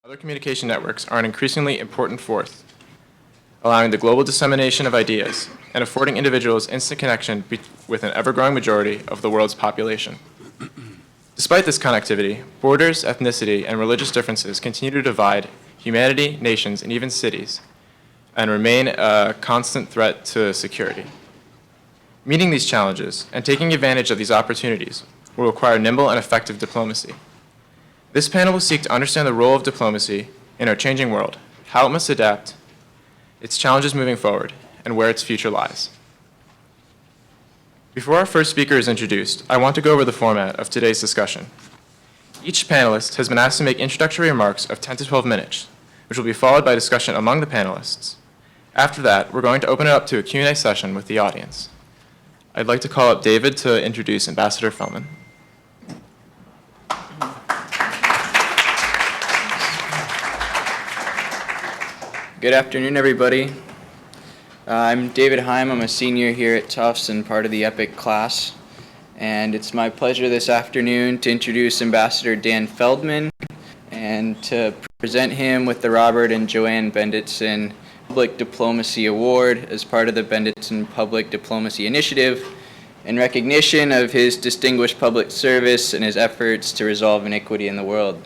Other communication networks are an increasingly important force, allowing the global dissemination of ideas and affording individuals instant connection with an ever-growing majority of the world's population. Despite this connectivity, borders, ethnicity, and religious differences continue to divide humanity, nations, and even cities, and remain a constant threat to security. Meeting these challenges and taking advantage of these opportunities will require nimble and effective diplomacy. This panel will seek to understand the role of diplomacy in our changing world, how it must adapt, its challenges moving forward, and where its future lies. Before our first speaker is introduced, I want to go over the format of today's discussion. Each panelist has been asked to make introductory remarks of 10 to 12 minutes, which will be followed by discussion among the panelists. After that, we're going to open it up to a Q&A session with the audience. I'd like to call up David to introduce Ambassador Feldman. Good afternoon, everybody. I'm David Heim. I'm a senior here at Tufts and part of the EPIIC class. And it's my pleasure this afternoon to introduce Ambassador Dan Feldman and to present him with the Robert and Joanne Benditson Public Diplomacy Award as part of the Benditson Public Diplomacy Initiative in recognition of his distinguished public service and his efforts to resolve inequity in the world.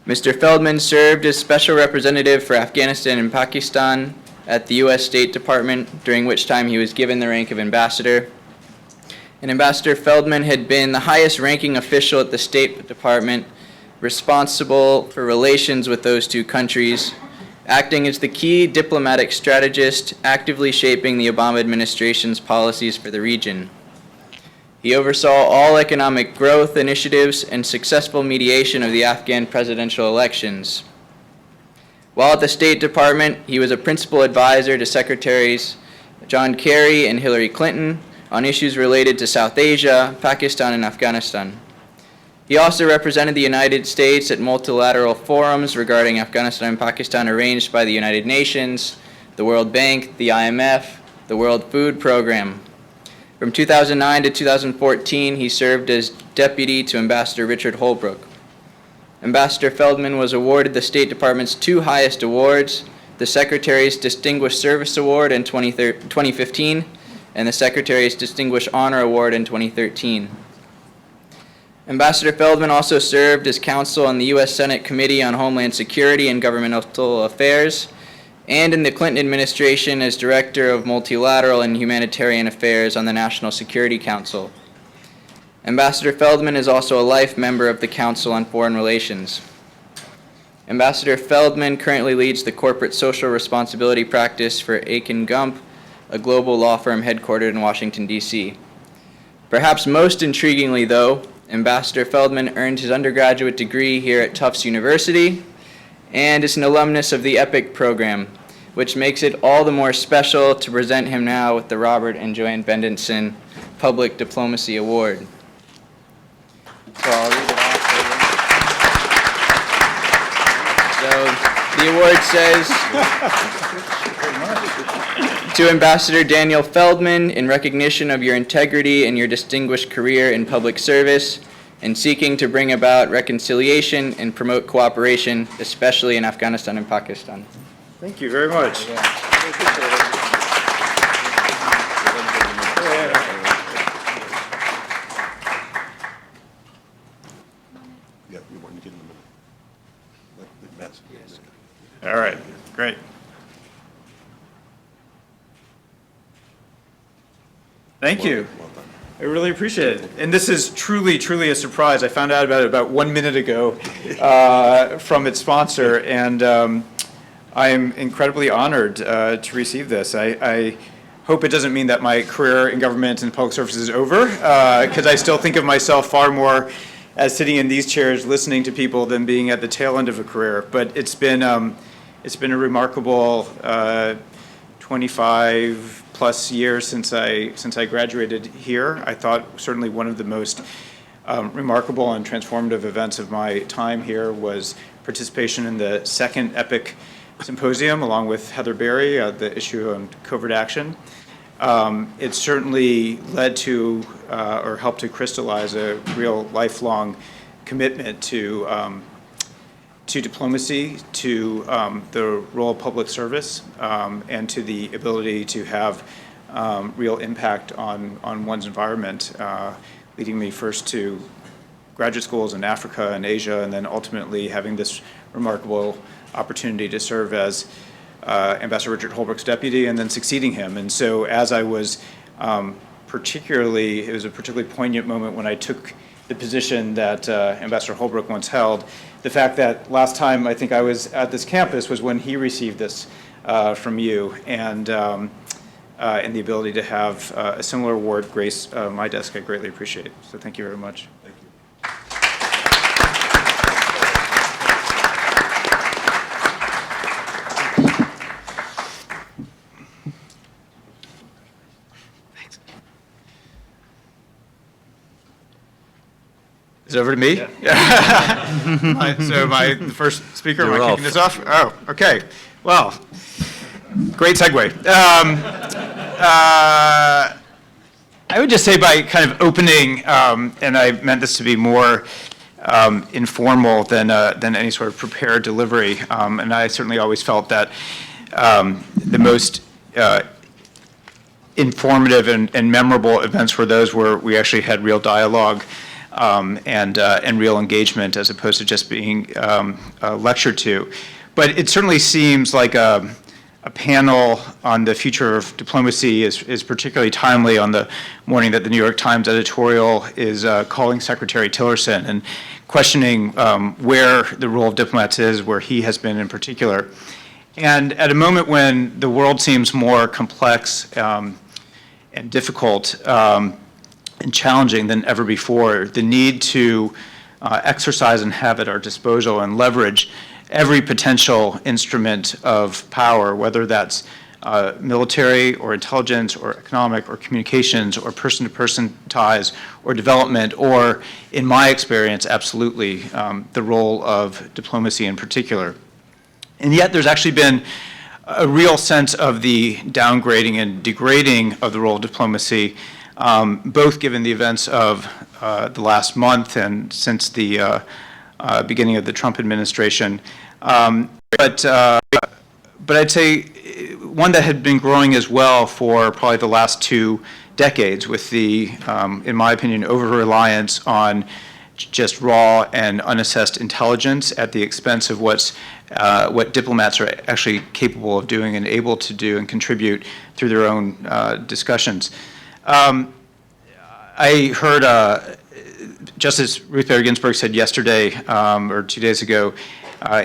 Mr. Feldman served as Special Representative for Afghanistan and Pakistan at the U.S. State Department, during which time he was given the rank of ambassador. And Ambassador Feldman had been the highest ranking official at the State Department, responsible for relations with those two countries, acting as the key diplomatic strategist, actively shaping the Obama administration's policies for the region. He oversaw all economic growth initiatives and successful mediation of the Afghan presidential elections. While at the State Department, he was a principal advisor to Secretaries John Kerry and Hillary Clinton on issues related to South Asia, Pakistan, and Afghanistan. He also represented the United States at multilateral forums regarding Afghanistan and Pakistan arranged by the United Nations, the World Bank, the IMF, the World Food Program. From 2009 to 2014, he served as deputy to Ambassador Richard Holbrooke. Ambassador Feldman was awarded the State Department's two highest awards, the Secretary's Distinguished Service Award in 2015 and the Secretary's Distinguished Honor Award in 2013. Ambassador Feldman also served as counsel on the U.S. Senate Committee on Homeland Security and Governmental Affairs and in the Clinton administration as Director of Multilateral and Humanitarian Affairs on the National Security Council. Ambassador Feldman is also a life member of the Council on Foreign Relations. Ambassador Feldman currently leads the corporate social responsibility practice for Aiken Gump, a global law firm headquartered in Washington, D.C. Perhaps most intriguingly, though, Ambassador Feldman earned his undergraduate degree here at Tufts University and is an alumnus of the EPIIC program, which makes it all the more special to present him now with the Robert and Joanne Benditson Public Diplomacy Award. So I'll read it off for you. So the award says, to Ambassador Daniel Feldman, in recognition of your integrity and your distinguished career in public service, and seeking to bring about reconciliation and promote cooperation, especially in Afghanistan and Pakistan. Thank you very much. All right, great. Thank you. I really appreciate it. And this is truly, truly a surprise. I found out about 1 minute ago from its sponsor, and I am incredibly honored to receive this. I hope it doesn't mean that my career in government and public service is over, because I still think of myself far more as sitting in these chairs listening to people than being at the tail end of a career. But it's been a remarkable 25 plus years since I graduated here. I thought certainly one of the most remarkable and transformative events of my time here was participation in the second EPIIC Symposium, along with Heather Berry, the issue on covert action. It certainly led to or helped to crystallize a real lifelong commitment to to diplomacy, to the role of public service, and to the ability to have real impact on one's environment, leading me first to graduate schools in Africa and Asia, and then ultimately having this remarkable opportunity to serve as Ambassador Richard Holbrooke's deputy and then succeeding him. And so as I was it was a particularly poignant moment when I took the position that Ambassador Holbrooke once held. The fact that last time I think I was at this campus was when he received this from you, and the ability to have a similar award grace my desk, I greatly appreciate. So thank you very much. Thank you. Is it over to me? Yeah. So the first speaker, am I kicking this off? Oh, okay. Well, great segue. I would just say by kind of opening, and I meant this to be more informal than any sort of prepared delivery, and I certainly always felt that the most informative and memorable events were those where we actually had real dialogue and real engagement, as opposed to just being lectured to. But it certainly seems like a panel on the future of diplomacy is particularly timely on the morning that the New York Times editorial is calling Secretary Tillerson and questioning where the role of diplomats is, where he has been in particular. And at a moment when the world seems more complex and difficult and challenging than ever before, the need to exercise and have at our disposal and leverage every potential instrument of power, whether that's military or intelligence or economic or communications or person-to-person ties or development, or, in my experience, absolutely the role of diplomacy in particular. And yet there's actually been a real sense of the downgrading and degrading of the role of diplomacy, both given the events of the last month and since the beginning of the Trump administration. But I'd say one that had been growing as well for probably the last 2 decades, with the, in my opinion, over-reliance on just raw and unassessed intelligence at the expense of what diplomats are actually capable of doing and able to do and contribute through their own discussions. I heard Justice Ruth Bader Ginsburg said yesterday, or 2 days ago,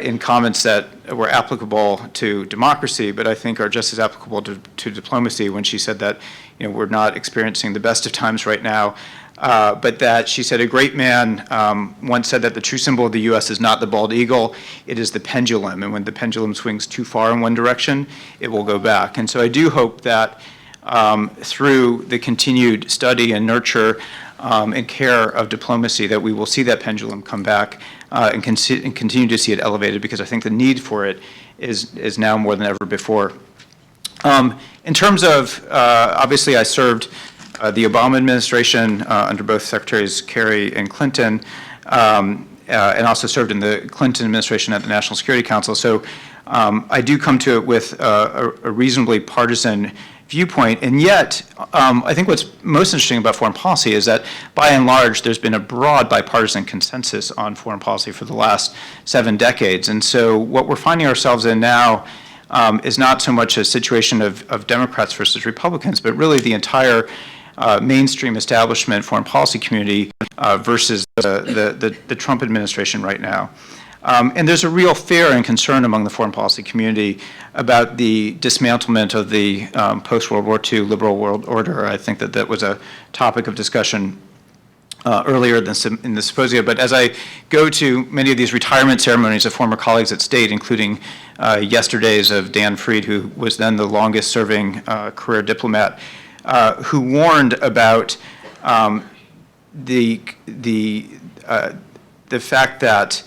in comments that were applicable to democracy, but I think are just as applicable to diplomacy, when she said that, we're not experiencing the best of times right now, but that she said a great man once said that the true symbol of the U.S. is not the bald eagle, it is the pendulum, and when the pendulum swings too far in one direction, it will go back. And so I do hope that through the continued study and nurture and care of diplomacy, that we will see that pendulum come back and continue to see it elevated, because I think the need for it is now more than ever before. In terms of, obviously I served the Obama administration under both Secretaries Kerry and Clinton, and also served in the Clinton administration at the National Security Council. So I do come to it with a reasonably partisan viewpoint, and yet I think what's most interesting about foreign policy is that, by and large, there's been a broad bipartisan consensus on foreign policy for the last 7 decades. And so what we're finding ourselves in now is not so much a situation of Democrats versus Republicans, but really the entire mainstream establishment foreign policy community versus the Trump administration right now. And there's a real fear and concern among the foreign policy community about the dismantlement of the post-World War II liberal world order. I think that was a topic of discussion earlier in the Symposium. But as I go to many of these retirement ceremonies of former colleagues at State, including yesterday's of Dan Fried, who was then the longest-serving career diplomat, who warned about the fact that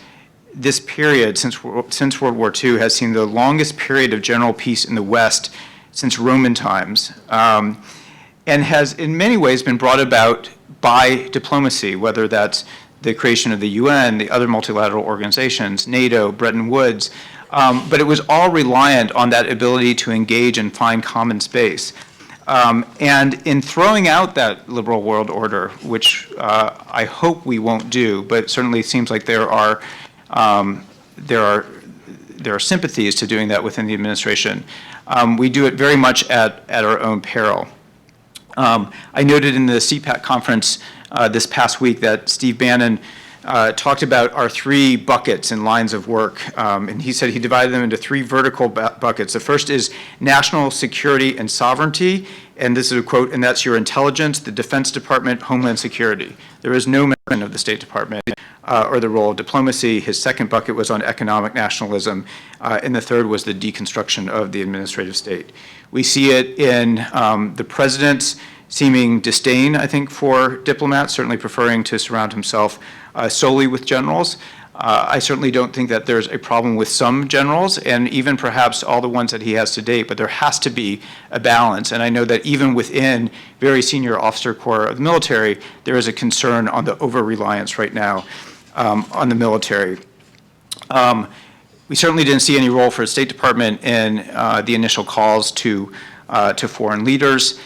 this period since World War II has seen the longest period of general peace in the West since Roman times, and has in many ways been brought about by diplomacy, whether that's the creation of the UN, the other multilateral organizations, NATO, Bretton Woods, but it was all reliant on that ability to engage and find common space. And in throwing out that liberal world order, which I hope we won't do, but certainly seems like there are sympathies to doing that within the administration, we do it very much at our own peril. I noted in the CPAC conference this past week that Steve Bannon talked about our 3 buckets and lines of work, and he said he divided them into 3 vertical buckets. The first is national security and sovereignty, and this is a quote, and that's your intelligence, the Defense Department, Homeland Security. There is no mention of the State Department or the role of diplomacy. His second bucket was on economic nationalism, and the third was the deconstruction of the administrative state. We see it in the president's seeming disdain, I think, for diplomats, certainly preferring to surround himself solely with generals. I certainly don't think that there's a problem with some generals, and even perhaps all the ones that he has to date, but there has to be a balance. And I know that even within very senior officer corps of the military, there is a concern on the over-reliance right now on the military. We certainly didn't see any role for the State Department in the initial calls to foreign leaders.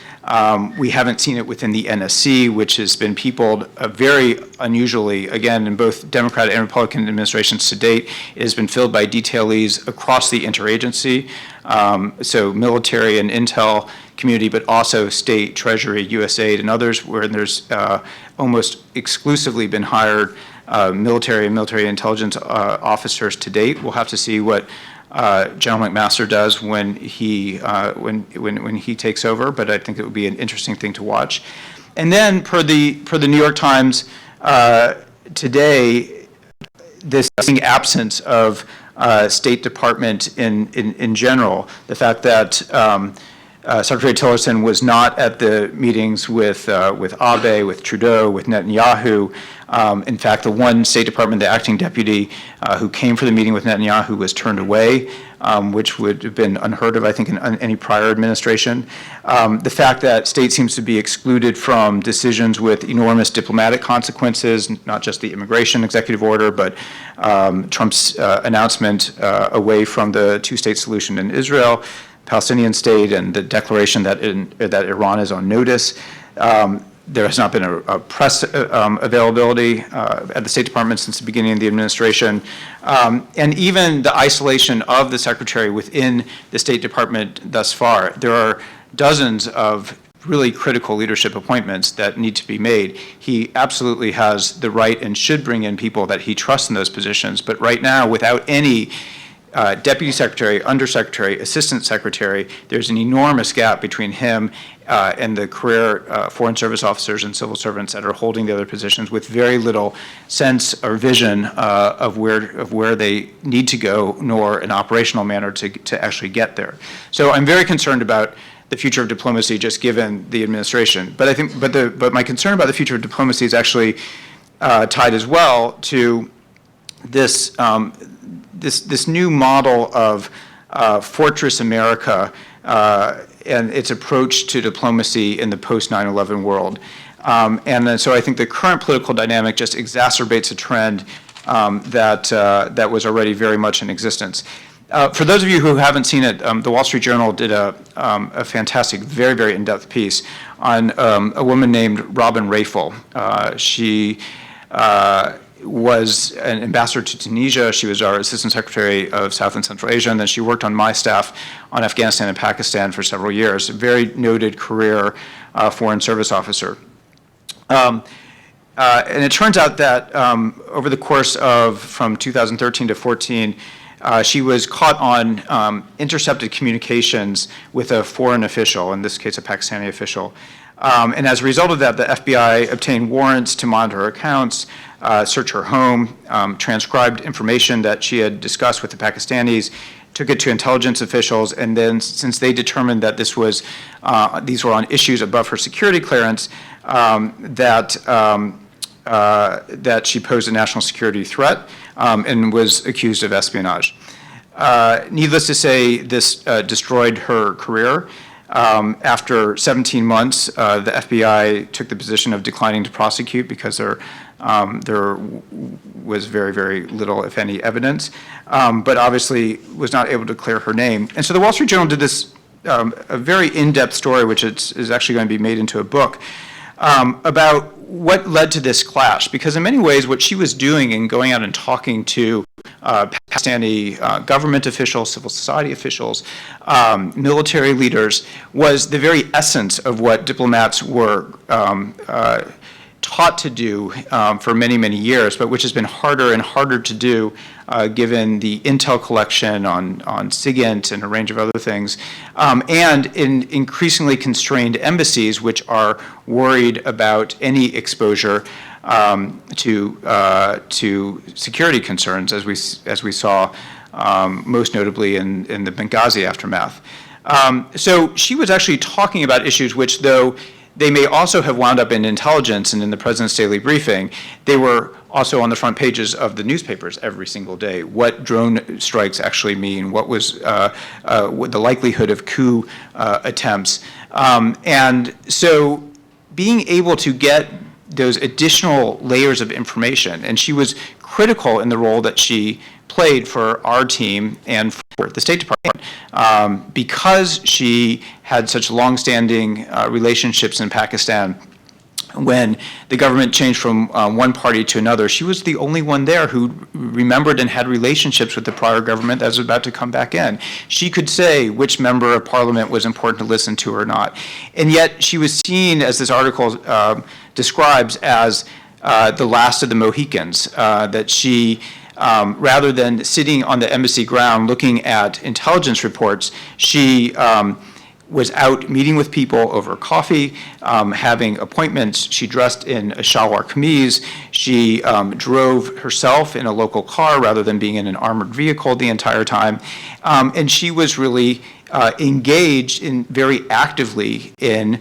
We haven't seen it within the NSC, which has been peopled very unusually, again, in both Democratic and Republican administrations to date. It has been filled by detailees across the interagency, so military and intel community, but also state, treasury, USAID, and others, where there's almost exclusively been hired military and military intelligence officers to date. We'll have to see what General McMaster does when he takes over, but I think it would be an interesting thing to watch. And then per the New York Times today, this absence of State Department in general, the fact that Secretary Tillerson was not at the meetings with Abe, with Trudeau, with Netanyahu. In fact, the one State Department, the acting deputy who came for the meeting with Netanyahu was turned away, which would have been unheard of, I think, in any prior administration. The fact that state seems to be excluded from decisions with enormous diplomatic consequences, not just the immigration executive order, but Trump's announcement away from the two-state solution in Israel, Palestinian state, and the declaration that Iran is on notice. There has not been a press availability at the State Department since the beginning of the administration. And even the isolation of the secretary within the State Department thus far. There are dozens of really critical leadership appointments that need to be made. He absolutely has the right and should bring in people that he trusts in those positions. But right now, without any deputy secretary, undersecretary, assistant secretary, there's an enormous gap between him and the career foreign service officers and civil servants that are holding the other positions, with very little sense or vision of where they need to go, nor an operational manner to actually get there. So I'm very concerned about the future of diplomacy, just given the administration. But I think, but my concern about the future of diplomacy is actually tied as well to this this new model of Fortress America and its approach to diplomacy in the post 9/11 world. And then, so I think the current political dynamic just exacerbates a trend that was already very much in existence. For those of you who haven't seen it, the Wall Street Journal did a fantastic, very, very in-depth piece on a woman named Robin Rafel. She was an ambassador to Tunisia. She was our Assistant Secretary of South and Central Asia, and then she worked on my staff on Afghanistan and Pakistan for several years. A very noted career Foreign Service officer. And it turns out that over the course of from 2013 to 14, she was caught on intercepted communications with a foreign official, in this case a Pakistani official. And as a result of that, the FBI obtained warrants to monitor her accounts, search her home, transcribed information that she had discussed with the Pakistanis, took it to intelligence officials, and then since they determined that these were on issues above her security clearance, that she posed a national security threat and was accused of espionage. Needless to say, this destroyed her career. After 17 months, the FBI took the position of declining to prosecute because there was very, very little, if any, evidence, but obviously was not able to clear her name. And so the Wall Street Journal did this a very in-depth story, which is actually going to be made into a book, about what led to this clash. Because in many ways, what she was doing in going out and talking to Pakistani government officials, civil society officials, military leaders, was the very essence of what diplomats were taught to do for many, many years, but which has been harder and harder to do given the intel collection on SIGINT and a range of other things, and in increasingly constrained embassies, which are worried about any exposure to security concerns, as we saw most notably in the Benghazi aftermath. So she was actually talking about issues which, though they may also have wound up in intelligence and in the President's daily briefing, they were also on the front pages of the newspapers every single day. What drone strikes actually mean, what was what the likelihood of coup attempts. And so being able to get those additional layers of information, and she was critical in the role that she played for our team and for the State Department, because she had such longstanding relationships in Pakistan. When the government changed from one party to another, she was the only one there who remembered and had relationships with the prior government that was about to come back in. She could say which member of parliament was important to listen to or not. And yet she was seen, as this article describes, as the last of the Mohicans, that she, rather than sitting on the embassy ground looking at intelligence reports, she was out meeting with people over coffee, having appointments. She dressed in a shalwar kameez. She drove herself in a local car rather than being in an armored vehicle the entire time. And she was really engaged in very actively in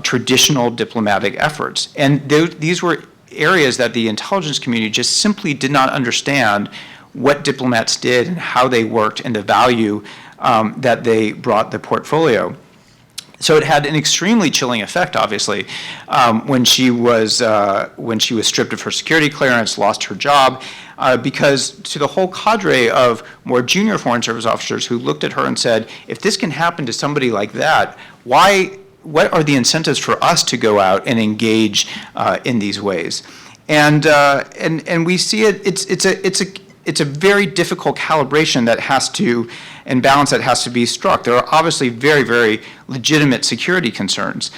traditional diplomatic efforts. And these were areas that the intelligence community just simply did not understand what diplomats did and how they worked and the value that they brought the portfolio. So it had an extremely chilling effect, obviously, when she was stripped of her security clearance, lost her job, because to the whole cadre of more junior Foreign Service officers who looked at her and said, if this can happen to somebody like that, what are the incentives for us to go out and engage in these ways? And we see it's a very difficult calibration that has to, and balance that has to be struck. There are obviously very, very legitimate security concerns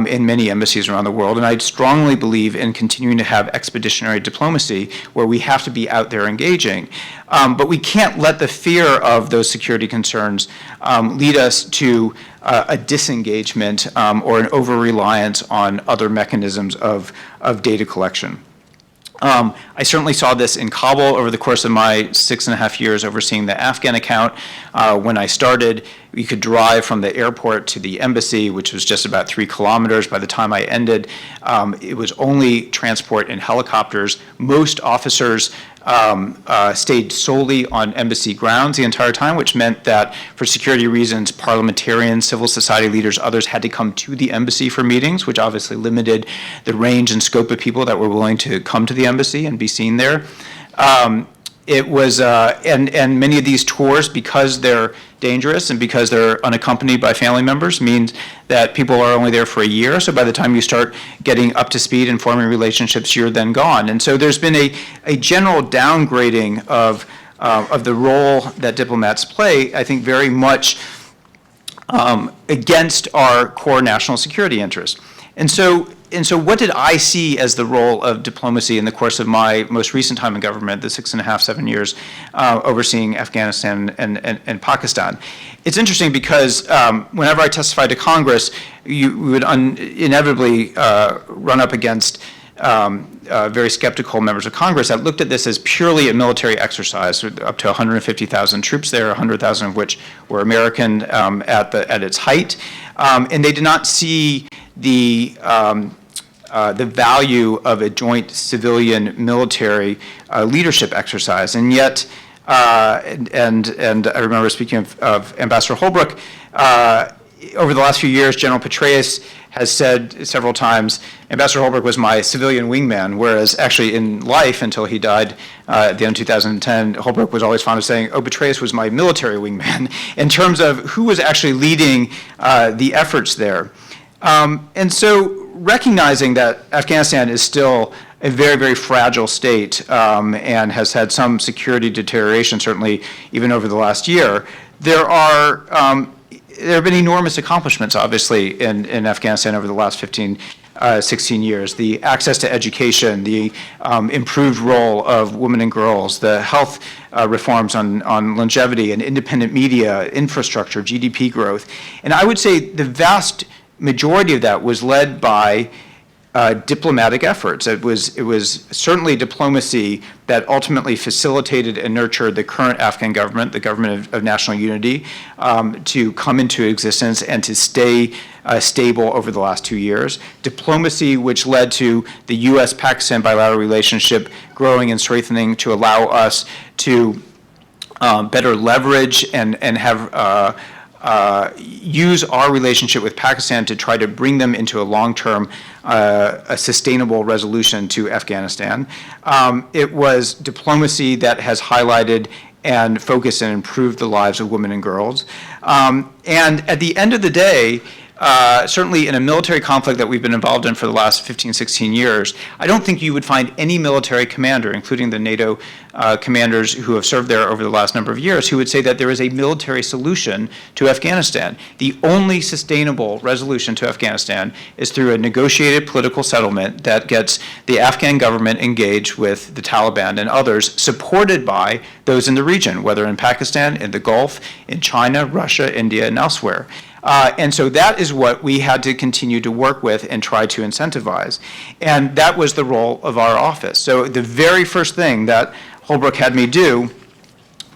in many embassies around the world, and I strongly believe in continuing to have expeditionary diplomacy where we have to be out there engaging. But we can't let the fear of those security concerns lead us to a disengagement or an over-reliance on other mechanisms of data collection. I certainly saw this in Kabul over the course of my 6.5 years overseeing the Afghan account. When I started, you could drive from the airport to the embassy, which was just about 3 kilometers. By the time I ended, it was only transport in helicopters. Most officers stayed solely on embassy grounds the entire time, which meant that for security reasons, parliamentarians, civil society leaders, others had to come to the embassy for meetings, which obviously limited the range and scope of people that were willing to come to the embassy and be seen there. It was, and many of these tours, because they're dangerous and because they're unaccompanied by family members, means that people are only there for a year. So by the time you start getting up to speed and forming relationships, you're then gone. And so there's been a general downgrading of the role that diplomats play, I think very much against our core national security interests. And so what did I see as the role of diplomacy in the course of my most recent time in government, the 6.5, 7 years overseeing Afghanistan and Pakistan? It's interesting because whenever I testified to Congress, you would inevitably run up against very skeptical members of Congress that looked at this as purely a military exercise, up to 150,000 troops there, 100,000 of which were American at its height, and they did not see the value of a joint civilian-military leadership exercise. And yet, and I remember speaking of Ambassador Holbrooke, over the last few years, General Petraeus has said several times, Ambassador Holbrooke was my civilian wingman, whereas actually in life, until he died at the end of 2010, Holbrooke was always fond of saying, oh, Petraeus was my military wingman, in terms of who was actually leading the efforts there. And so recognizing that Afghanistan is still a very, very fragile state and has had some security deterioration, certainly even over the last year, there have been enormous accomplishments, obviously, in Afghanistan over the last 15, 16 years. The access to education, the improved role of women and girls, the health reforms on longevity and independent media, infrastructure, GDP growth. And I would say the vast majority of that was led by diplomatic efforts. It was certainly diplomacy that ultimately facilitated and nurtured the current Afghan government, the government of national unity, to come into existence and to stay stable over the last 2 years. Diplomacy which led to the U.S.-Pakistan bilateral relationship growing and strengthening to allow us to better leverage and have use our relationship with Pakistan to try to bring them into a long-term, a sustainable resolution to Afghanistan. It was diplomacy that has highlighted and focused and improved the lives of women and girls. And at the end of the day, certainly in a military conflict that we've been involved in for the last 15, 16 years, I don't think you would find any military commander, including the NATO commanders who have served there over the last number of years, who would say that there is a military solution to Afghanistan. The only sustainable resolution to Afghanistan is through a negotiated political settlement that gets the Afghan government engaged with the Taliban and others, supported by those in the region, whether in Pakistan, in the Gulf, in China, Russia, India, and elsewhere. And so that is what we had to continue to work with and try to incentivize. And that was the role of our office. So the very first thing that Holbrooke had me do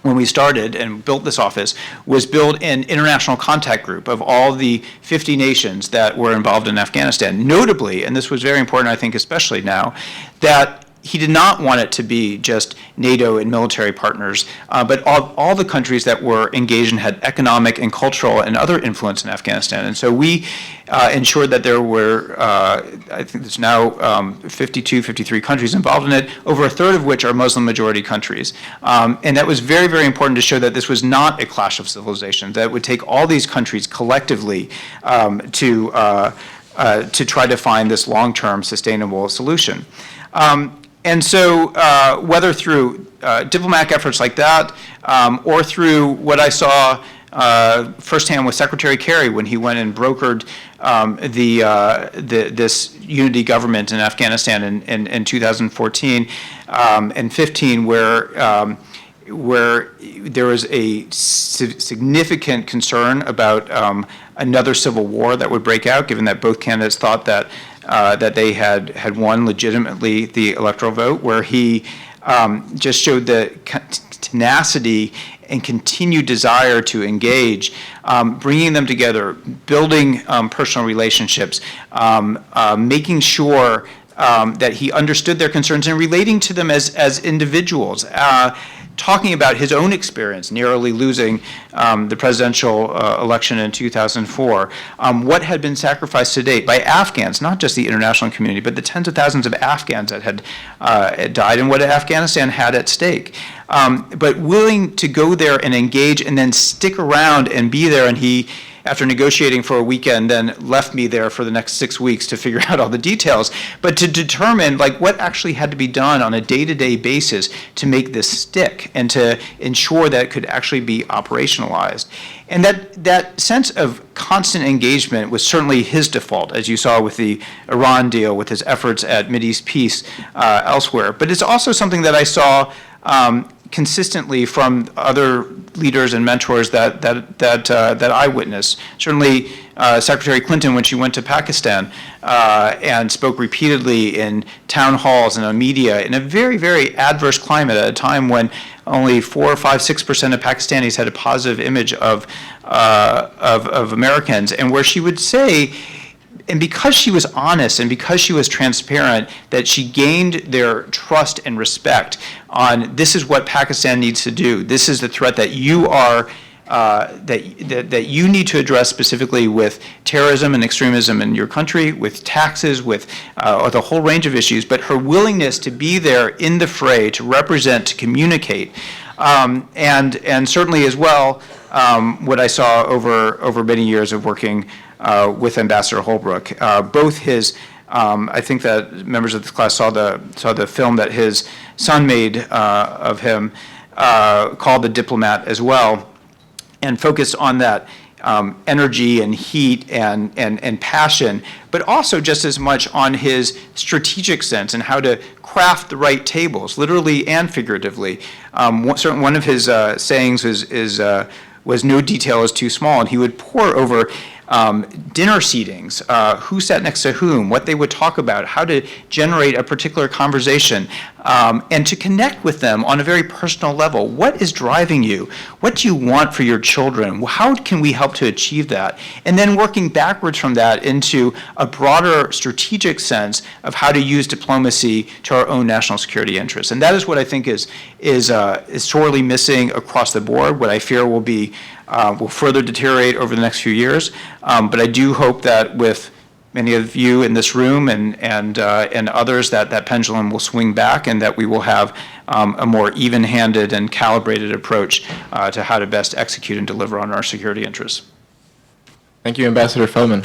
when we started and built this office was build an international contact group of all the 50 nations that were involved in Afghanistan. Notably, and this was very important, I think, especially now, that he did not want it to be just NATO and military partners, but all the countries that were engaged and had economic and cultural and other influence in Afghanistan. And so we ensured that there were, I think there's now 52, 53 countries involved in it, over a third of which are Muslim majority countries. And that was very, very important to show that this was not a clash of civilizations, that it would take all these countries collectively to try to find this long-term sustainable solution. And so whether through diplomatic efforts like that or through what I saw firsthand with Secretary Kerry when he went and brokered this unity government in Afghanistan in 2014 and 15, where there was a significant concern about another civil war that would break out, given that both candidates thought that they had won legitimately the electoral vote, where he just showed the tenacity and continued desire to engage, bringing them together, building personal relationships, making sure that he understood their concerns and relating to them as individuals. Talking about his own experience, narrowly losing the presidential election in 2004, what had been sacrificed to date by Afghans, not just the international community, but the tens of thousands of Afghans that had died and what Afghanistan had at stake. But willing to go there and engage and then stick around and be there, and he, after negotiating for a weekend, then left me there for the next 6 weeks to figure out all the details, but to determine what actually had to be done on a day-to-day basis to make this stick and to ensure that it could actually be operationalized. And that sense of constant engagement was certainly his default, as you saw with the Iran deal, with his efforts at Mideast peace elsewhere. But it's also something that I saw consistently from other leaders and mentors that I witnessed. Certainly, Secretary Clinton, when she went to Pakistan and spoke repeatedly in town halls and on media in a very, very adverse climate at a time when only 4, 5, 6% of Pakistanis had a positive image of Americans, and where she would say, and because she was honest and because she was transparent, that she gained their trust and respect on this is what Pakistan needs to do. This is the threat that you are that you need to address specifically with terrorism and extremism in your country, with taxes, with the whole range of issues, but her willingness to be there in the fray, to represent, to communicate, and certainly as well, what I saw over many years of working with Ambassador Holbrooke, both his. I think that members of this class saw the film that his son made of him, called The Diplomat as well, and focused on that energy and heat and passion, but also just as much on his strategic sense and how to craft the right tables, literally and figuratively. One of his sayings was no detail is too small, and he would pore over dinner seatings, who sat next to whom, what they would talk about, how to generate a particular conversation, and to connect with them on a very personal level. What is driving you? What do you want for your children? How can we help to achieve that? And then working backwards from that into a broader strategic sense of how to use diplomacy to our own national security interests. And that is what I think is sorely missing across the board, what I fear will further deteriorate over the next few years. But I do hope that with many of you in this room and others, that pendulum will swing back, and that we will have a more even-handed and calibrated approach to how to best execute and deliver on our security interests. Thank you, Ambassador Feldman.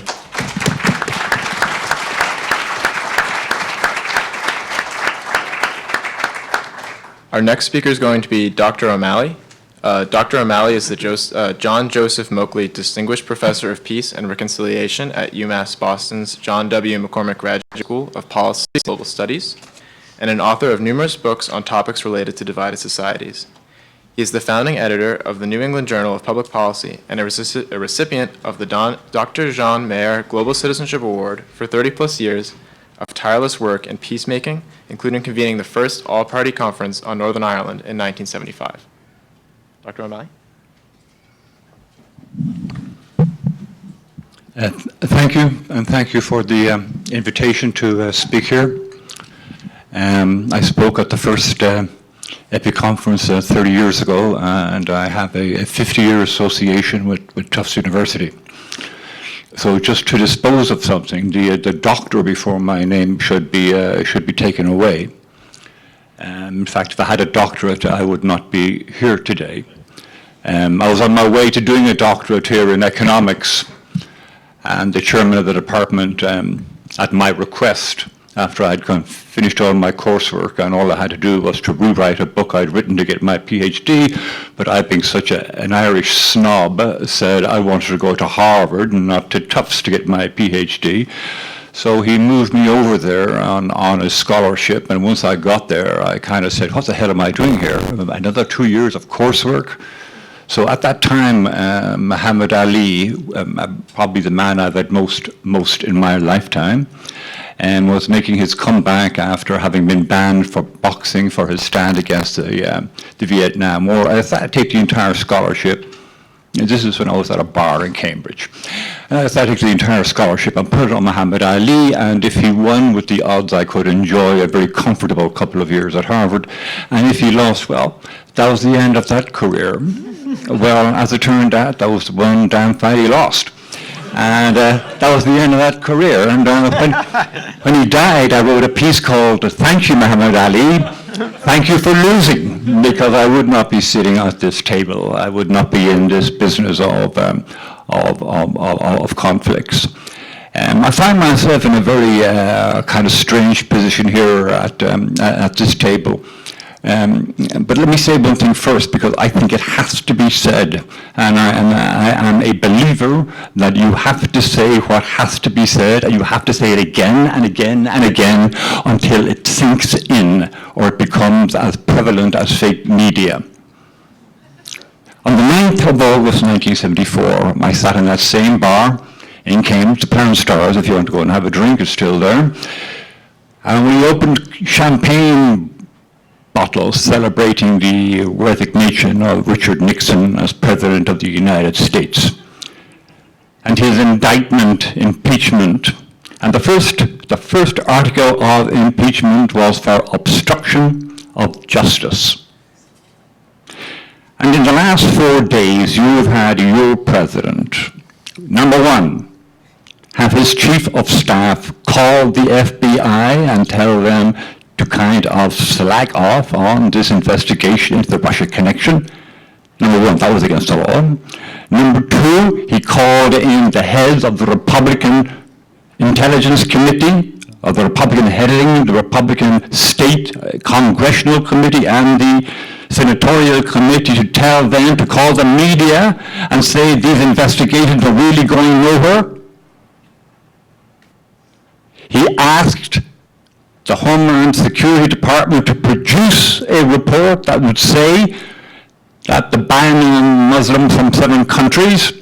Our next speaker is going to be Dr. O'Malley. Dr. O'Malley is the John Joseph Moakley Distinguished Professor of Peace and Reconciliation at UMass Boston's John W. McCormick Graduate School of Policy and Global Studies, and an author of numerous books on topics related to divided societies. He is the founding editor of the New England Journal of Public Policy and a recipient of the Dr. Jean Mayer Global Citizenship Award for 30-plus years of tireless work in peacemaking, including convening the first all-party conference on Northern Ireland in 1975. Dr. O'Malley? Thank you, and thank you for the invitation to speak here. I spoke at the first EPIIC conference 30 years ago, and I have a 50-year association with Tufts University. So just to dispose of something, the doctor before my name should be taken away. In fact, if I had a doctorate, I would not be here today. I was on my way to doing a doctorate here in economics, and the chairman of the department, at my request, after I'd finished all my coursework and all I had to do was to rewrite a book I'd written to get my PhD, but I, being such an Irish snob, said I wanted to go to Harvard and not to Tufts to get my PhD. So he moved me over there on a scholarship, and once I got there, I kind of said, what the hell am I doing here? Another 2 years of coursework? So at that time, Muhammad Ali, probably the man I've had most in my lifetime, and was making his comeback after having been banned for boxing for his stand against the Vietnam War. I thought I'd take the entire scholarship. And this is when I was at a bar in Cambridge. And I thought I'd take the entire scholarship and put it on Muhammad Ali, and if he won with the odds, I could enjoy a very comfortable couple of years at Harvard. And if he lost, well, that was the end of that career. Well, as it turned out, that was the one damn fight he lost. And that was the end of that career. And when he died, I wrote a piece called "Thank You, Muhammad Ali. Thank you for losing," because I would not be sitting at this table. I would not be in this business of conflicts. I find myself in a very kind of strange position here at this table. But let me say one thing first, because I think it has to be said, and I am a believer that you have to say what has to be said, and you have to say it again and again and again until it sinks in or it becomes as prevalent as fake media. On the 9th of August 1974, I sat in that same bar in Cambridge, the Parent Stars, if you want to go and have a drink, it's still there, and we opened champagne bottles celebrating the resignation of Richard Nixon as President of the United States and his indictment, impeachment. And the first article of impeachment was for obstruction of justice. And in the last 4 days, you've had your president, number one, have his chief of staff call the FBI and tell them to kind of slack off on this investigation into the Russia connection. Number one, that was against the law. Number two, he called in the heads of the Republican Intelligence Committee, of the Republican heading, the Republican State Congressional Committee, and the Senatorial Committee to tell them to call the media and say these investigations are really going nowhere. He asked the Homeland Security Department to produce a report that would say that the ban on Muslims from certain countries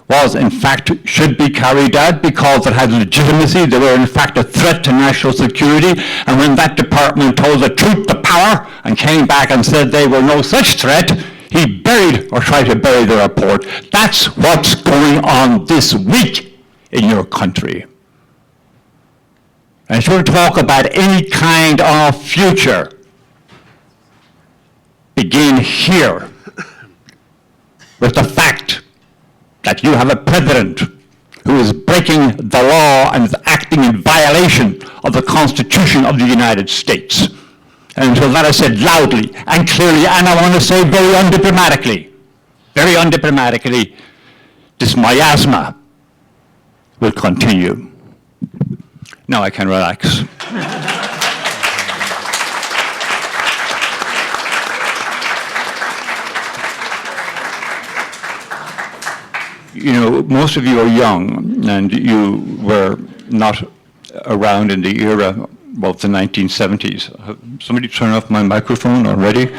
was in fact should be carried out because it had legitimacy. They were in fact a threat to national security. And when that department told the truth to power and came back and said they were no such threat, he buried or tried to bury the report. That's what's going on this week in your country. And if you talk about any kind of future, begin here with the fact that you have a president who is breaking the law and is acting in violation of the Constitution of the United States. And so that I said loudly and clearly, and I want to say very undiplomatically, this miasma will continue. Now I can relax. You know, most of you are young, and you were not around in the era of the 1970s. Somebody turn off my microphone already?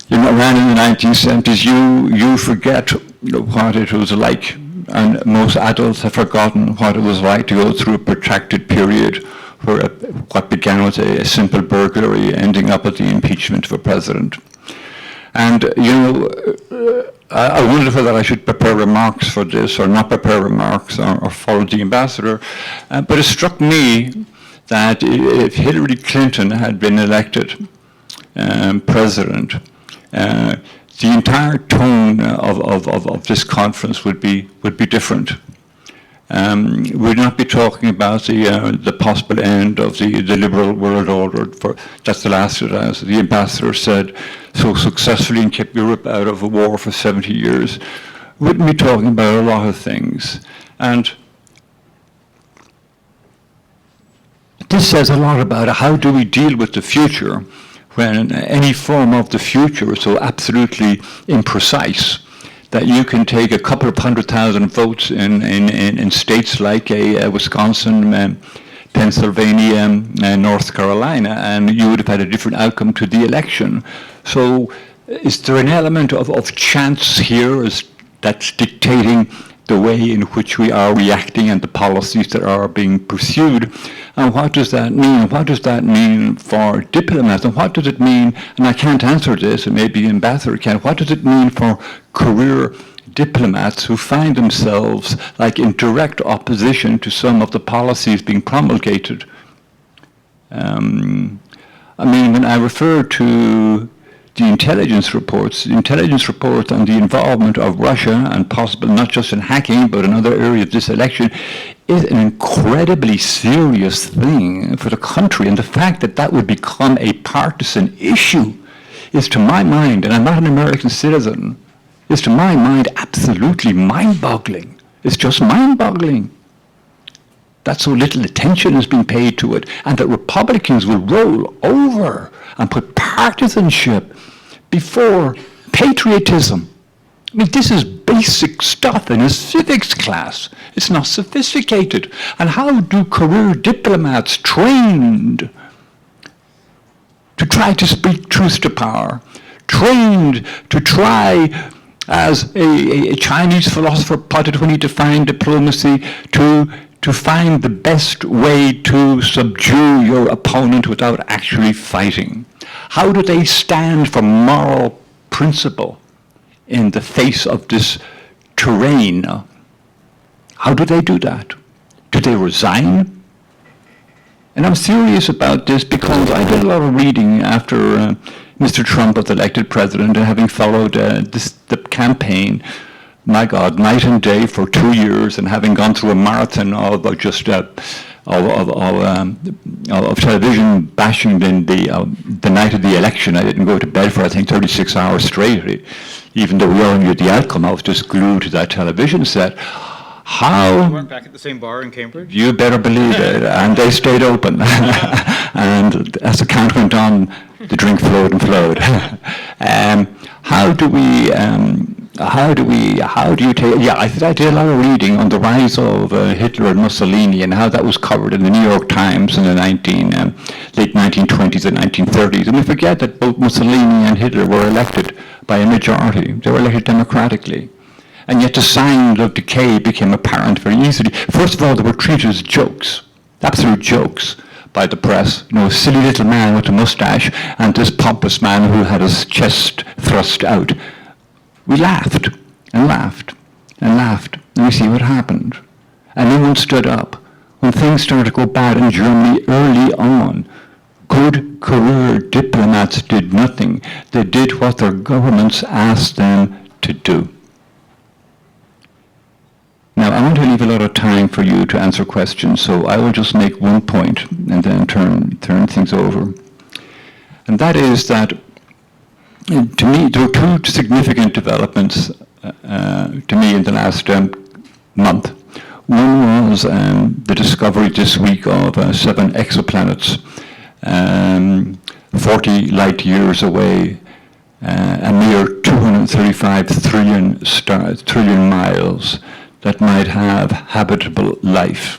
You know, around in the 1970s, you forget what it was like, and most adults have forgotten what it was like to go through a protracted period where what began with a simple burglary ending up with the impeachment of a president. And, you know, I wondered whether I should prepare remarks for this or not prepare remarks or follow the ambassador. But it struck me that if Hillary Clinton had been elected president, the entire tone of this conference would be different. We'd not be talking about the possible end of the liberal world order. That's the last, as the ambassador said, so successfully and kept Europe out of a war for 70 years. Wouldn't be talking about a lot of things. And this says a lot about how do we deal with the future when any form of the future is so absolutely imprecise that you can take a couple of 100,000 votes in states like Wisconsin, Pennsylvania, North Carolina, and you would have had a different outcome to the election. So is there an element of chance here that's dictating the way in which we are reacting and the policies that are being pursued? And what does that mean? What does that mean for diplomats? And what does it mean, and I can't answer this, and maybe the ambassador can, what does it mean for career diplomats who find themselves like in direct opposition to some of the policies being promulgated? I mean, when I refer to the intelligence reports on the involvement of Russia and possible not just in hacking but in other areas of this election is an incredibly serious thing for the country. And the fact that that would become a partisan issue is, to my mind, and I'm not an American citizen, is to my mind absolutely mind-boggling. It's just mind-boggling that so little attention is being paid to it, and that Republicans will roll over and put partisanship before patriotism. I mean, this is basic stuff in a civics class. It's not sophisticated. And how do career diplomats trained to try to speak truth to power, trained to try, as a Chinese philosopher put it when he defined diplomacy, to find the best way to subdue your opponent without actually fighting? How do they stand for moral principle in the face of this terrain? How do they do that? Do they resign? And I'm serious about this because I did a lot of reading after Mr. Trump was elected president, and having followed the campaign, my God, night and day for 2 years, and having gone through a marathon of just of television bashing the night of the election. I didn't go to bed for, I think, 36 hours straight. Even though we all knew the outcome, I was just glued to that television set. You weren't back at the same bar in Cambridge? You better believe it, and they stayed open. And as the count went on, the drink flowed and flowed. How do you take, yeah, I did a lot of reading on the rise of Hitler and Mussolini and how that was covered in the New York Times in the late 1920s and 1930s. And we forget that both Mussolini and Hitler were elected by a majority. They were elected democratically. And yet the signs of decay became apparent very easily. First of all, they were treated as jokes, absolute jokes, by the press. You know, a silly little man with a mustache and this pompous man who had his chest thrust out. We laughed and laughed and laughed, and we see what happened. And no one stood up. When things started to go bad in Germany early on, good career diplomats did nothing. They did what their governments asked them to do. Now, I want to leave a lot of time for you to answer questions, so I will just make one point and then turn things over. And that is that, to me, there were two significant developments to me in the last month. One was the discovery this week of 7 exoplanets, 40 light years away, a mere 235 trillion miles, that might have habitable life.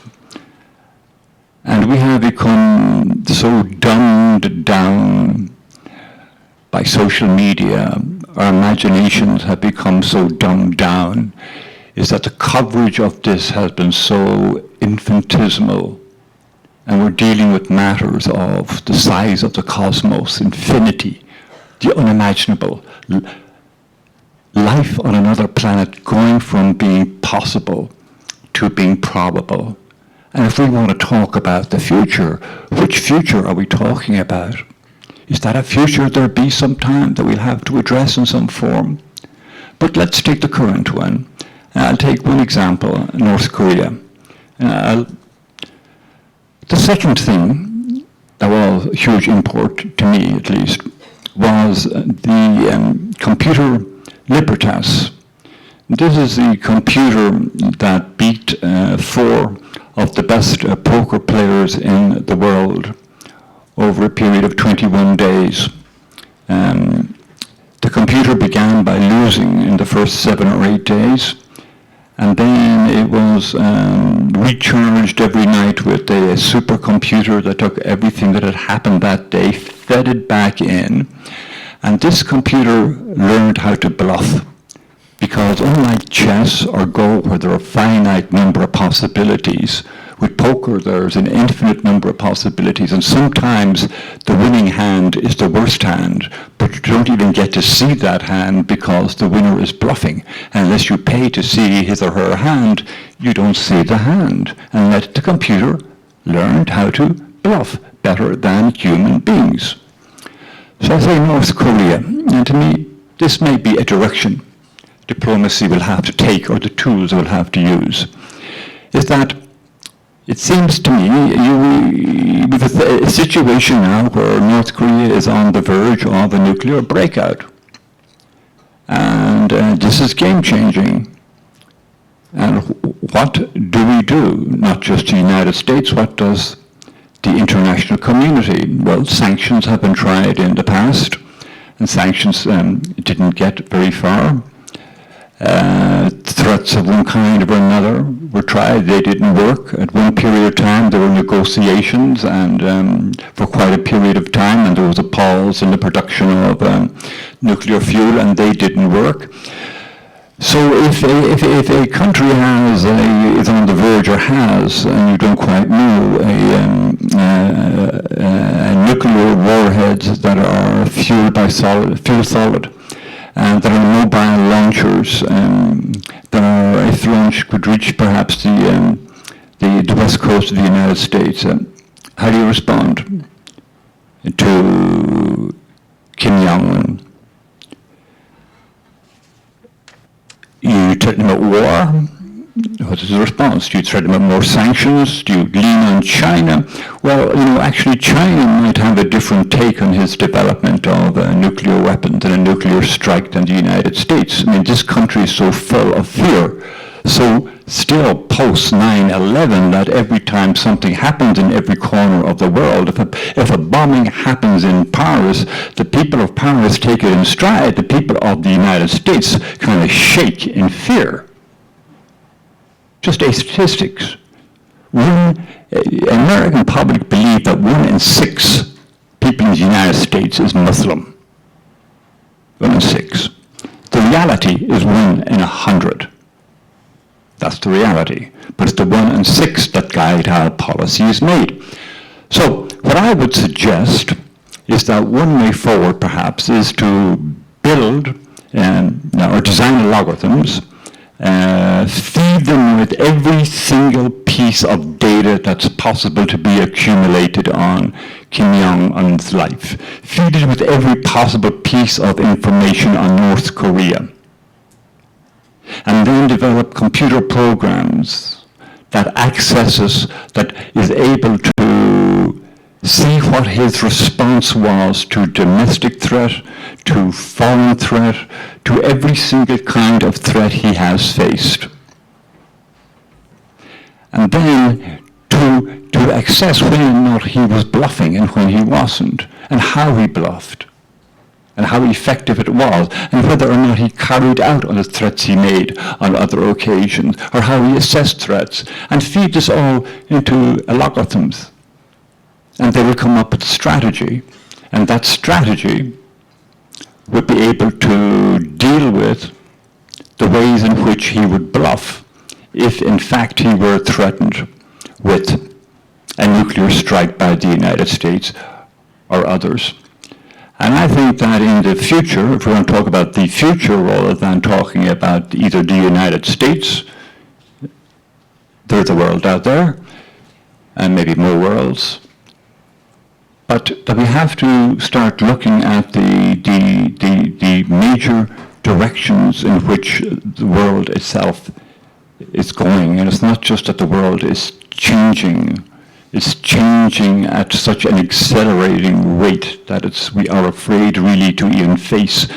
And we have become so dumbed down by social media, our imaginations have become so dumbed down, is that the coverage of this has been so infinitesimal, and we're dealing with matters of the size of the cosmos, infinity, the unimaginable. Life on another planet going from being possible to being probable. And if we want to talk about the future, which future are we talking about? Is that a future there'll be some time that we'll have to address in some form? But let's take the current one. I'll take one example, North Korea. The second thing that was huge import, to me at least, was the computer Libertas. This is the computer that beat 4 of the best poker players in the world over a period of 21 days. The computer began by losing in the first 7 or 8 days, and then it was recharged every night with a supercomputer that took everything that had happened that day, fed it back in. And this computer learned how to bluff, because unlike chess or Go, where there are a finite number of possibilities, with poker there's an infinite number of possibilities, and sometimes the winning hand is the worst hand, but you don't even get to see that hand because the winner is bluffing. And unless you pay to see his or her hand, you don't see the hand. And let the computer learned how to bluff better than human beings. So I say North Korea, and to me, this may be a direction diplomacy will have to take, or the tools will have to use, is that it seems to me with a situation now where North Korea is on the verge of a nuclear breakout. And this is game-changing. And what do we do? Not just the United States, what does the international community? Well, sanctions have been tried in the past, and sanctions didn't get very far. Threats of one kind or another were tried, they didn't work. At one period of time there were negotiations, and for quite a period of time, and there was a pause in the production of nuclear fuel, and they didn't work. So if a country is on the verge, or has, and you don't quite know, nuclear warheads that are fuel solid, and there are mobile launchers that are, if launched, could reach perhaps the west coast of the United States. how do you respond to Kim Jong-un? You threaten him at war. What is the response? Do you threaten him with more sanctions? Do you lean on China? Well, actually China might have a different take on his development of nuclear weapons and a nuclear strike than the United States. I mean, this country is so full of fear. So still post 9/11, that every time something happens in every corner of the world, if a bombing happens in Paris, the people of Paris take it in stride. The people of the United States kind of shake in fear. Just a statistics. American public believe that 1 in 6 people in the United States is Muslim. 1 in 6. The reality is 1 in 100. That's the reality. But it's the 1 in 6 that guide how policy is made. So what I would suggest is that one way forward perhaps is to build or design algorithms, feed them with every single piece of data that's possible to be accumulated on Kim Jong-un's life. Feed it with every possible piece of information on North Korea. And then develop computer programs that is able to see what his response was to domestic threat, to foreign threat, to every single kind of threat he has faced. And then to assess whether or not he was bluffing and when he wasn't, and how he bluffed, and how effective it was, and whether or not he carried out on the threats he made on other occasions, or how he assessed threats, and feed this all into algorithms. And they will come up with a strategy, and that strategy would be able to deal with the ways in which he would bluff if in fact he were threatened with a nuclear strike by the United States or others. And I think that in the future, if we want to talk about the future rather than talking about either the United States, there's a world out there, and maybe more worlds, but that we have to start looking at the major directions in which the world itself is going. And it's not just that the world is changing. It's changing at such an accelerating rate that we are afraid really to even face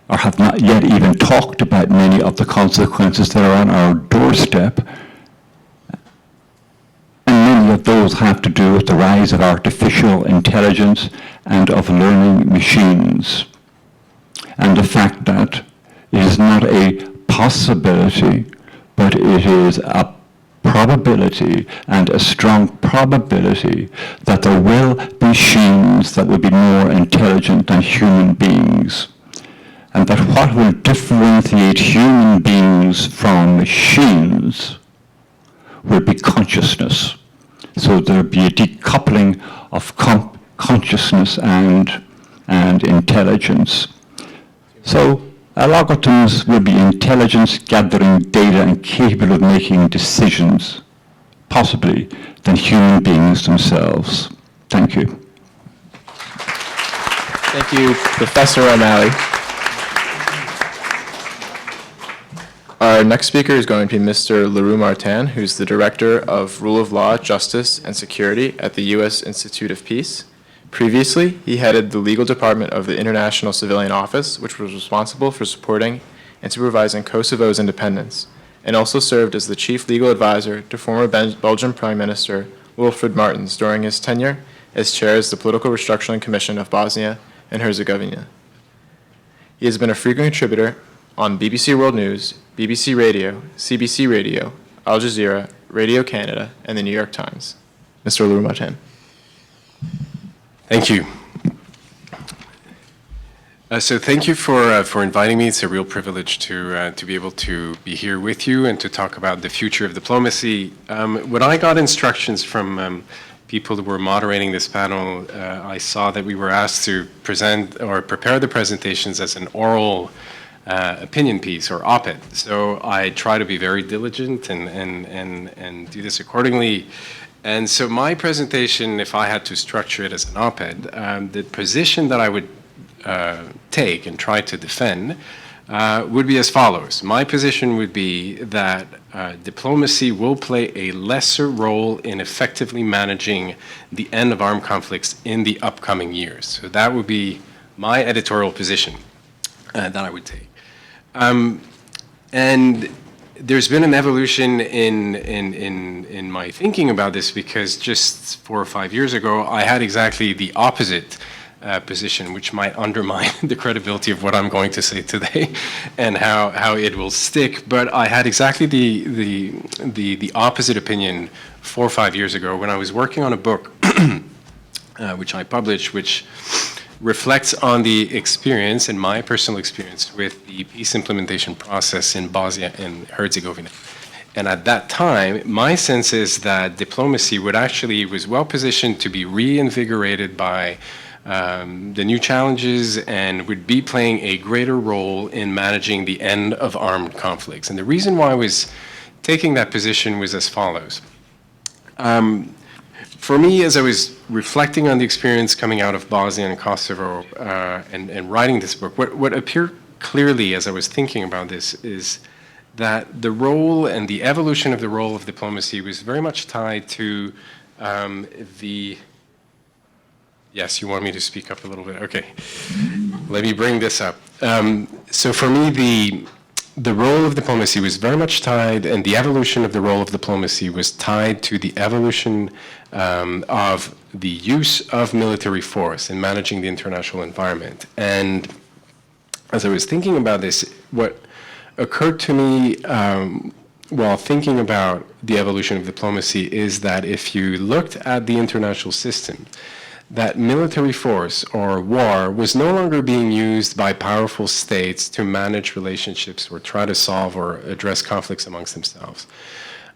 or have not yet even talked about many of the consequences that are on our doorstep. And many of those have to do with the rise of artificial intelligence and of learning machines. And the fact that it is not a possibility, but it is a probability, and a strong probability, that there will be machines that will be more intelligent than human beings. And that what will differentiate human beings from machines will be consciousness. So there'll be a decoupling of consciousness and intelligence. So algorithms will be intelligence gathering data and capable of making decisions, possibly, than human beings themselves. Thank you. Thank you, Professor O'Malley. Our next speaker is going to be Mr. Leroux Martin, who's the Director of Rule of Law, Justice, and Security at the U.S. Institute of Peace. Previously, he headed the legal department of the International Civilian Office, which was responsible for supporting and supervising Kosovo's independence, and also served as the chief legal advisor to former Belgian Prime Minister Wilfried Martens during his tenure as chair of the Political Restructuring Commission of Bosnia and Herzegovina. He has been a frequent contributor on BBC World News, BBC Radio, CBC Radio, Al Jazeera, Radio Canada, and the New York Times. Mr. Leroux Martin. Thank you. So thank you for inviting me. It's a real privilege to be able to be here with you and to talk about the future of diplomacy. When I got instructions from people who were moderating this panel, I saw that we were asked to present or prepare the presentations as an oral opinion piece or op-ed. So I try to be very diligent and do this accordingly. And so my presentation, if I had to structure it as an op-ed, the position that I would take and try to defend would be as follows. My position would be that diplomacy will play a lesser role in effectively managing the end of armed conflicts in the upcoming years. So that would be my editorial position that I would take. And there's been an evolution in my thinking about this, because just 4 or 5 years ago, I had exactly the opposite position, which might undermine the credibility of what I'm going to say today and how it will stick. But I had exactly the opposite opinion 4 or 5 years ago when I was working on a book which I published, which reflects on the experience and my personal experience with the peace implementation process in Bosnia and Herzegovina. And at that time, my sense is that diplomacy was well positioned to be reinvigorated by the new challenges and would be playing a greater role in managing the end of armed conflicts. And the reason why I was taking that position was as follows. For me, as I was reflecting on the experience coming out of Bosnia and Kosovo and writing this book, what appeared clearly as I was thinking about this is that the role and the evolution of the role of diplomacy was very much tied to Yes, you want me to speak up a little bit? Okay. Let me bring this up. So for me, the role of diplomacy was very much tied, and the evolution of the role of diplomacy was tied to the evolution of the use of military force in managing the international environment. And as I was thinking about this, what occurred to me while thinking about the evolution of diplomacy is that if you looked at the international system, that military force or war was no longer being used by powerful states to manage relationships or try to solve or address conflicts amongst themselves.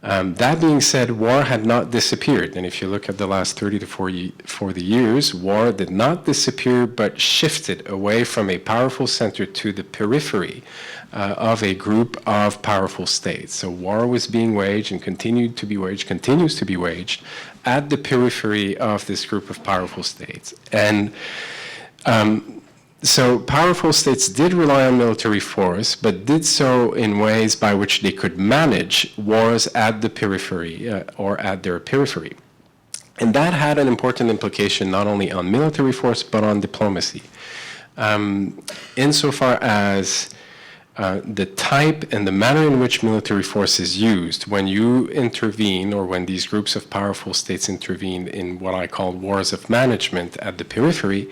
That being said, war had not disappeared. And if you look at the last 30 to 40 years, war did not disappear, but shifted away from a powerful center to the periphery of a group of powerful states. So war was being waged and continues to be waged at the periphery of this group of powerful states. And so powerful states did rely on military force, but did so in ways by which they could manage wars at the periphery or at their periphery. And that had an important implication not only on military force, but on diplomacy. Insofar as the type and the manner in which military force is used when you intervene, or when these groups of powerful states intervene in what I call wars of management at the periphery,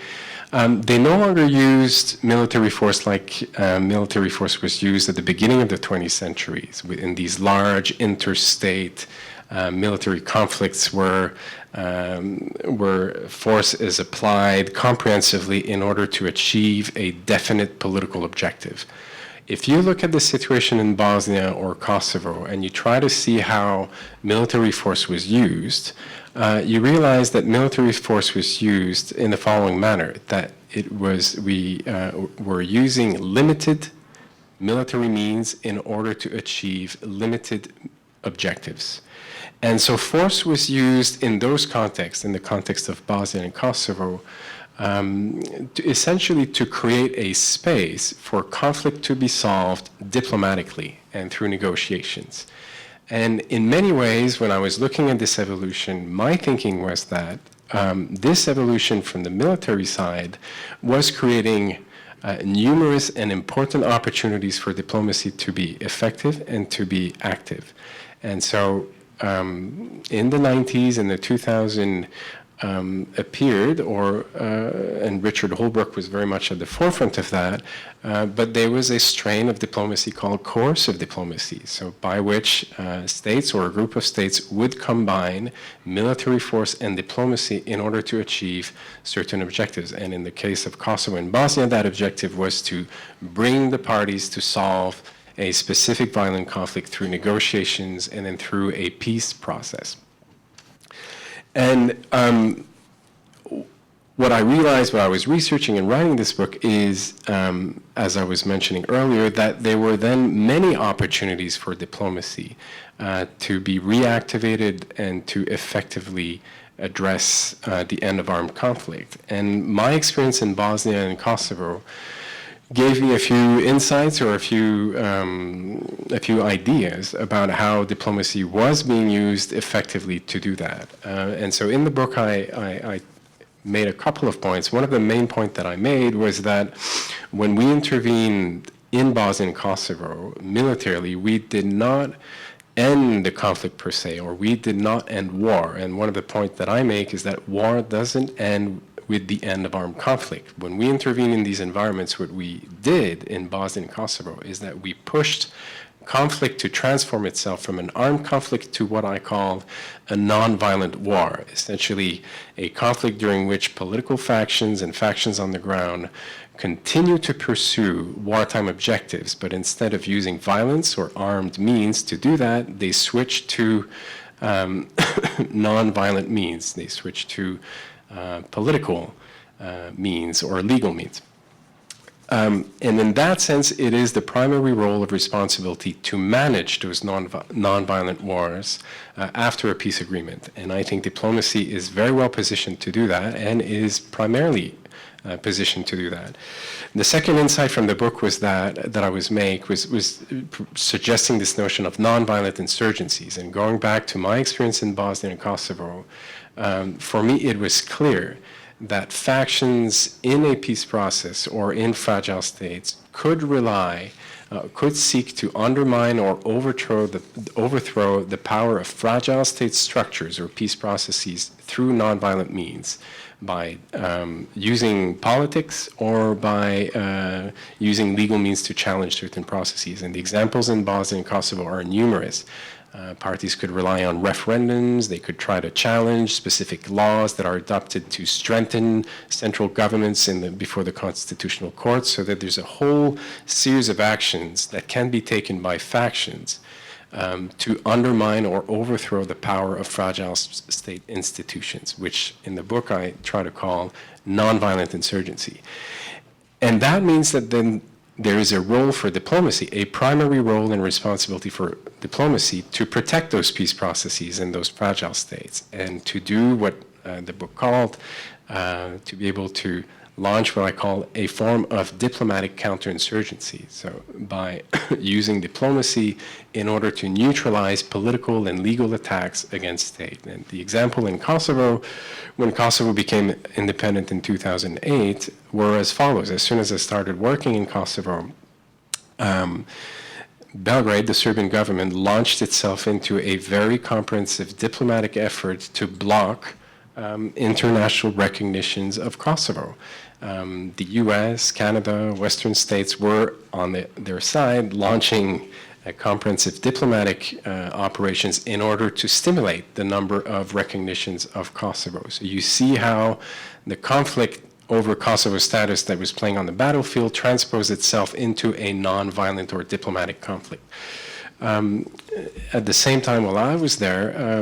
they no longer used military force like military force was used at the beginning of the 20th century in these large interstate military conflicts where force is applied comprehensively in order to achieve a definite political objective. If you look at the situation in Bosnia or Kosovo and you try to see how military force was used, you realize that military force was used in the following manner, that we were using limited military means in order to achieve limited objectives. And so force was used in those contexts, in the context of Bosnia and Kosovo, essentially to create a space for conflict to be solved diplomatically and through negotiations. And in many ways, when I was looking at this evolution, my thinking was that this evolution from the military side was creating numerous and important opportunities for diplomacy to be effective and to be active. And so in the 90s and the 2000s, appeared, and Richard Holbrooke was very much at the forefront of that, but there was a strain of diplomacy called coercive diplomacy, so by which states or a group of states would combine military force and diplomacy in order to achieve certain objectives. And in the case of Kosovo and Bosnia, that objective was to bring the parties to solve a specific violent conflict through negotiations and then through a peace process. And what I realized while I was researching and writing this book is, as I was mentioning earlier, that there were then many opportunities for diplomacy to be reactivated and to effectively address the end of armed conflict. And my experience in Bosnia and Kosovo gave me a few insights or a few ideas about how diplomacy was being used effectively to do that. And so in the book, I made a couple of points. One of the main points that I made was that when we intervened in Bosnia and Kosovo militarily, we did not end the conflict per se, or we did not end war. And one of the points that I make is that war doesn't end with the end of armed conflict. When we intervene in these environments, what we did in Bosnia and Kosovo is that we pushed conflict to transform itself from an armed conflict to what I call a non-violent war, essentially a conflict during which political factions and factions on the ground continue to pursue wartime objectives, but instead of using violence or armed means to do that, they switch to non-violent means. They switch to political means or legal means. And in that sense, it is the primary role of responsibility to manage those non-violent wars after a peace agreement. And I think diplomacy is very well positioned to do that and is primarily positioned to do that. The second insight from the book was that I was suggesting this notion of non-violent insurgencies. And going back to my experience in Bosnia and Kosovo, for me it was clear that factions in a peace process or in fragile states could seek to undermine or overthrow the power of fragile state structures or peace processes through nonviolent means by using politics or by using legal means to challenge certain processes. And the examples in Bosnia and Kosovo are numerous. Parties could rely on referendums. They could try to challenge specific laws that are adopted to strengthen central governments before the constitutional court, so that there's a whole series of actions that can be taken by factions to undermine or overthrow the power of fragile state institutions, which in the book I try to call nonviolent insurgency. And that means that then there is a role for diplomacy, a primary role and responsibility for diplomacy to protect those peace processes in those fragile states and to do what the book called, to be able to launch what I call a form of diplomatic counterinsurgency. So by using diplomacy in order to neutralize political and legal attacks against state. And the example in Kosovo, when Kosovo became independent in 2008, were as follows. As soon as I started working in Kosovo, Belgrade, the Serbian government, launched itself into a very comprehensive diplomatic effort to block international recognitions of Kosovo. The US, Canada, Western states were on their side launching comprehensive diplomatic operations in order to stimulate the number of recognitions of Kosovo. So you see how the conflict over Kosovo's status that was playing on the battlefield transposed itself into a non-violent or diplomatic conflict. At the same time, while I was there,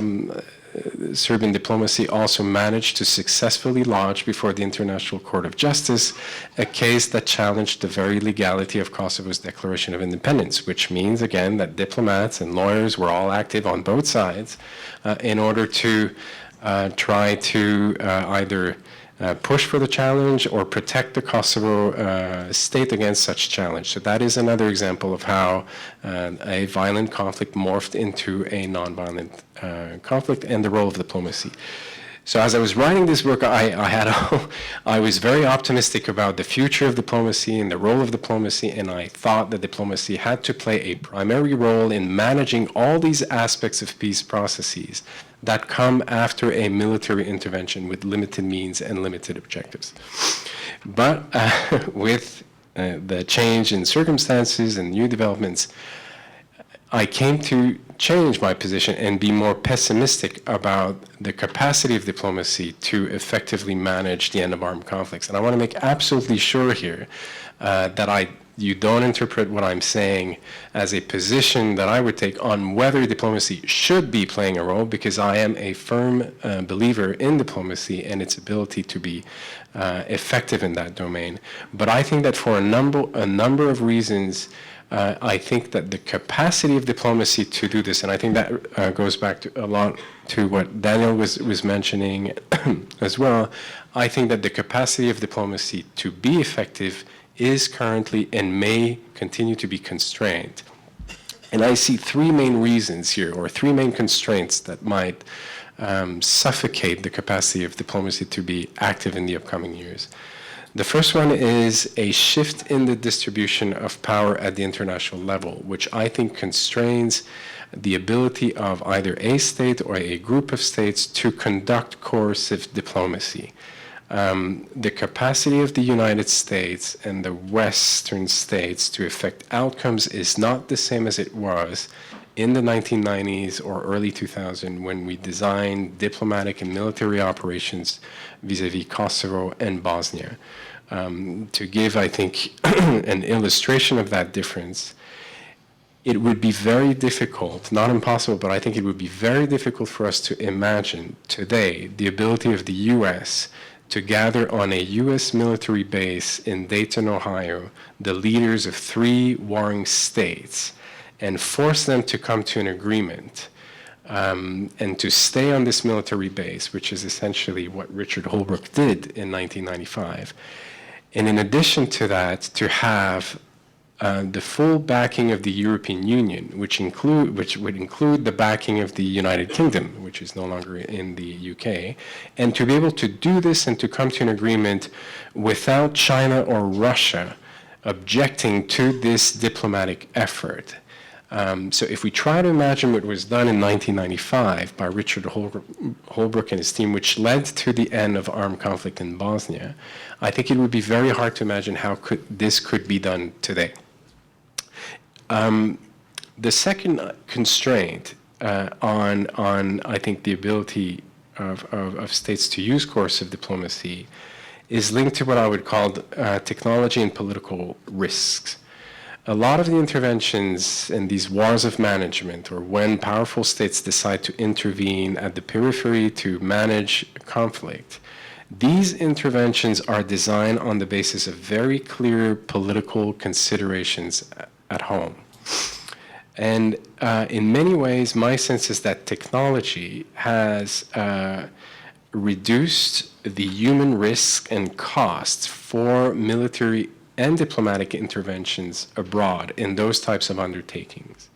Serbian diplomacy also managed to successfully launch before the International Court of Justice a case that challenged the very legality of Kosovo's declaration of independence, which means, again, that diplomats and lawyers were all active on both sides in order to try to either push for the challenge or protect the Kosovo state against such challenge. So that is another example of how a violent conflict morphed into a nonviolent conflict and the role of diplomacy. So as I was writing this book, I was very optimistic about the future of diplomacy and the role of diplomacy, and I thought that diplomacy had to play a primary role in managing all these aspects of peace processes that come after a military intervention with limited means and limited objectives. But with the change in circumstances and new developments, I came to change my position and be more pessimistic about the capacity of diplomacy to effectively manage the end of armed conflicts. And I want to make absolutely sure here that I you don't interpret what I'm saying as a position that I would take on whether diplomacy should be playing a role, because I am a firm believer in diplomacy and its ability to be effective in that domain. But I think that for a number of reasons, I think that the capacity of diplomacy to do this, and I think that goes back to a lot to what Daniel was mentioning as well, I think that the capacity of diplomacy to be effective is currently and may continue to be constrained. And I see three main reasons here, or three main constraints that might suffocate the capacity of diplomacy to be active in the upcoming years. The first one is a shift in the distribution of power at the international level, which I think constrains the ability of either a state or a group of states to conduct coercive diplomacy. The capacity of the United States and the Western states to affect outcomes is not the same as it was in the 1990s or early 2000 when we designed diplomatic and military operations vis-a-vis Kosovo and Bosnia. To give, I think, an illustration of that difference, it would be very difficult, not impossible, but I think it would be very difficult for us to imagine today the ability of the U.S. to gather on a U.S. military base in Dayton, Ohio, the leaders of 3 warring states and force them to come to an agreement and to stay on this military base, which is essentially what Richard Holbrooke did in 1995. And in addition to that, to have the full backing of the European Union, which would include the backing of the United Kingdom, which is no longer in the UK, and to be able to do this and to come to an agreement without China or Russia objecting to this diplomatic effort. So if we try to imagine what was done in 1995 by Richard Holbrooke and his team, which led to the end of armed conflict in Bosnia, I think it would be very hard to imagine how this could be done today. The second constraint on I think the ability of states to use coercive diplomacy is linked to what I would call technology and political risks. A lot of the interventions in these wars of management, or when powerful states decide to intervene at the periphery to manage conflict, these interventions are designed on the basis of very clear political considerations at home. And in many ways, my sense is that technology has reduced the human risk and costs for military and diplomatic interventions abroad in those types of undertakings.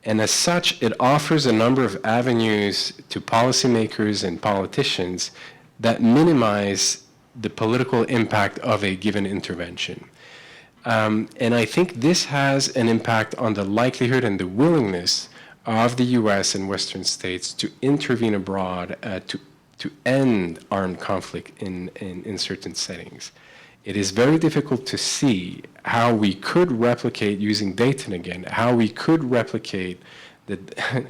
And as such, it offers a number of avenues to policymakers and politicians that minimize the political impact of a given intervention. And I think this has an impact on the likelihood and the willingness of the US and Western states to intervene abroad to end armed conflict in certain settings. It is very difficult to see how we could replicate, using Dayton again, how we could replicate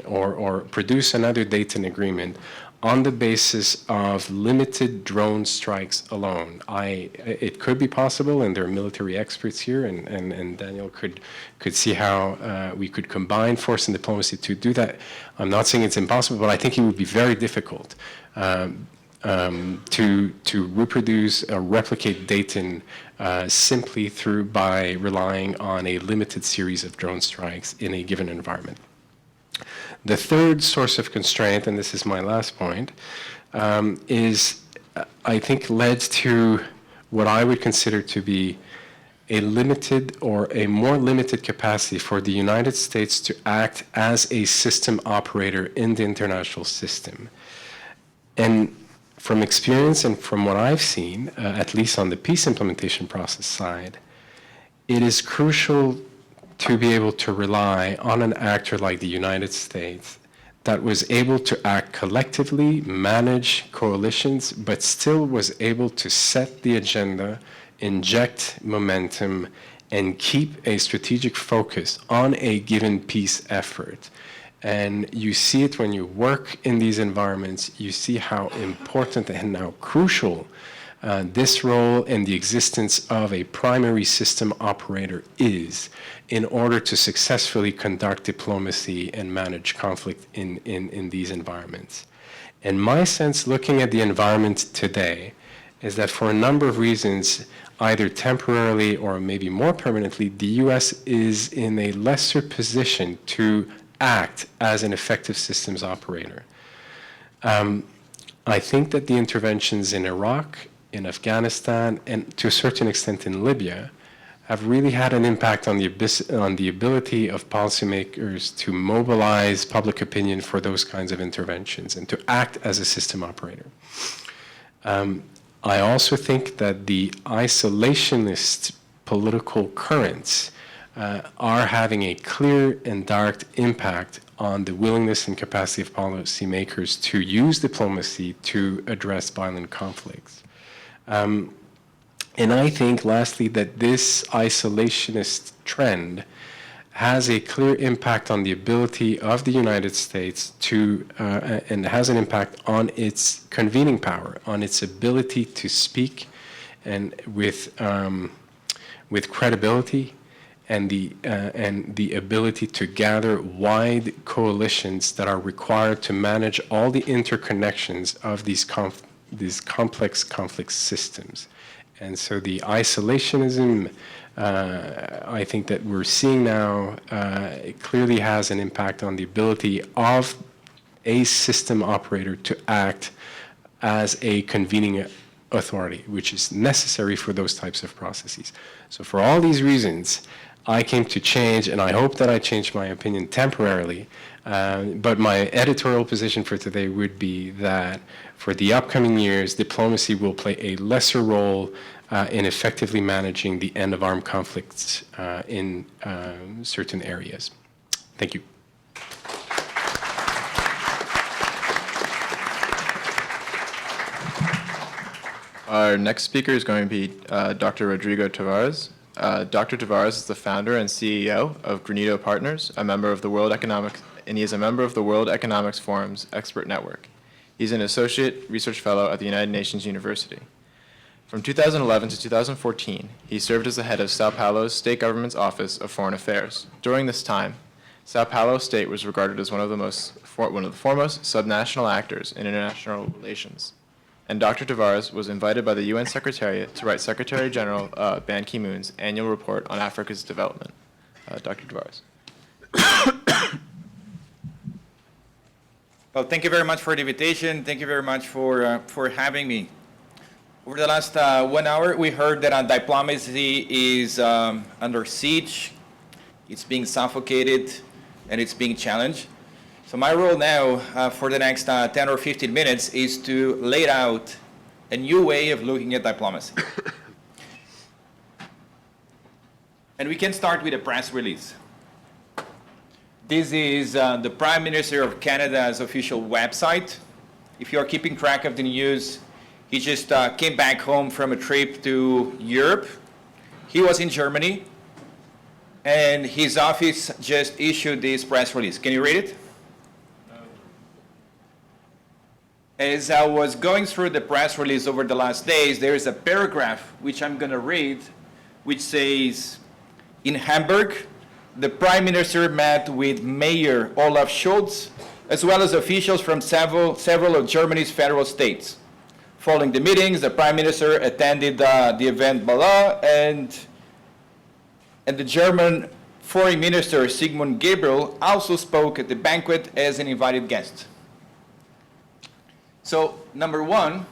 or produce another Dayton agreement on the basis of limited drone strikes alone. It could be possible, and there are military experts here, and Daniel could see how we could combine force and diplomacy to do that. I'm not saying it's impossible, but I think it would be very difficult to reproduce or replicate Dayton simply by relying on a limited series of drone strikes in a given environment. The third source of constraint, and this is my last point, is I think led to what I would consider to be a limited or a more limited capacity for the United States to act as a system operator in the international system. And from experience and from what I've seen, at least on the peace implementation process side, it is crucial to be able to rely on an actor like the United States that was able to act collectively, manage coalitions, but still was able to set the agenda, inject momentum, and keep a strategic focus on a given peace effort. And you see it when you work in these environments, you see how important and how crucial this role and the existence of a primary system operator is in order to successfully conduct diplomacy and manage conflict in these environments. And my sense, looking at the environment today, is that for a number of reasons, either temporarily or maybe more permanently, the U.S. is in a lesser position to act as an effective systems operator. I think that the interventions in Iraq, in Afghanistan, and to a certain extent in Libya, have really had an impact on the ability of policymakers to mobilize public opinion for those kinds of interventions and to act as a system operator. I also think that the isolationist political currents are having a clear and direct impact on the willingness and capacity of policymakers to use diplomacy to address violent conflicts. And I think, lastly, that this isolationist trend has a clear impact on the ability of the United States to, and has an impact on its convening power, on its ability to speak and with credibility and the ability to gather wide coalitions that are required to manage all the interconnections of these complex conflict systems. And so the isolationism, I think that we're seeing now, it clearly has an impact on the ability of a system operator to act as a convening authority, which is necessary for those types of processes. So for all these reasons, I came to change, and I hope that I changed my opinion temporarily, but my editorial position for today would be that for the upcoming years, diplomacy will play a lesser role in effectively managing the end of armed conflicts in certain areas. Thank you. Our next speaker is going to be Dr. Rodrigo Tavares. Dr. Tavares is the founder and CEO of Granito Partners, a member of the World Economic, and he is a member of the World Economics Forum's Expert Network. He's an associate research fellow at the United Nations University. From 2011 to 2014, he served as the head of Sao Paulo's state government's Office of Foreign Affairs. During this time, Sao Paulo state was regarded as one of the foremost subnational actors in international relations. And Dr. Tavares was invited by the UN Secretariat to write Secretary General Ban Ki-moon's annual report on Africa's development. Dr. Tavares. Well, thank you very much for the invitation. Thank you very much for having me. Over the last 1 hour, we heard that diplomacy is under siege, it's being suffocated, and it's being challenged. So my role now for the next 10 or 15 minutes is to lay out a new way of looking at diplomacy. And we can start with a press release. This is the Prime Minister of Canada's official website. If you are keeping track of the news, he just came back home from a trip to Europe. He was in Germany, and his office just issued this press release. Can you read it? As I was going through the press release over the last days, there is a paragraph which I'm going to read, which says, in Hamburg, the Prime Minister met with Mayor Olaf Scholz, as well as officials from several of Germany's federal states. Following the meetings, the Prime Minister attended the event Bala, and the German Foreign Minister Sigmund Gabriel also spoke at the banquet as an invited guest. So, number one,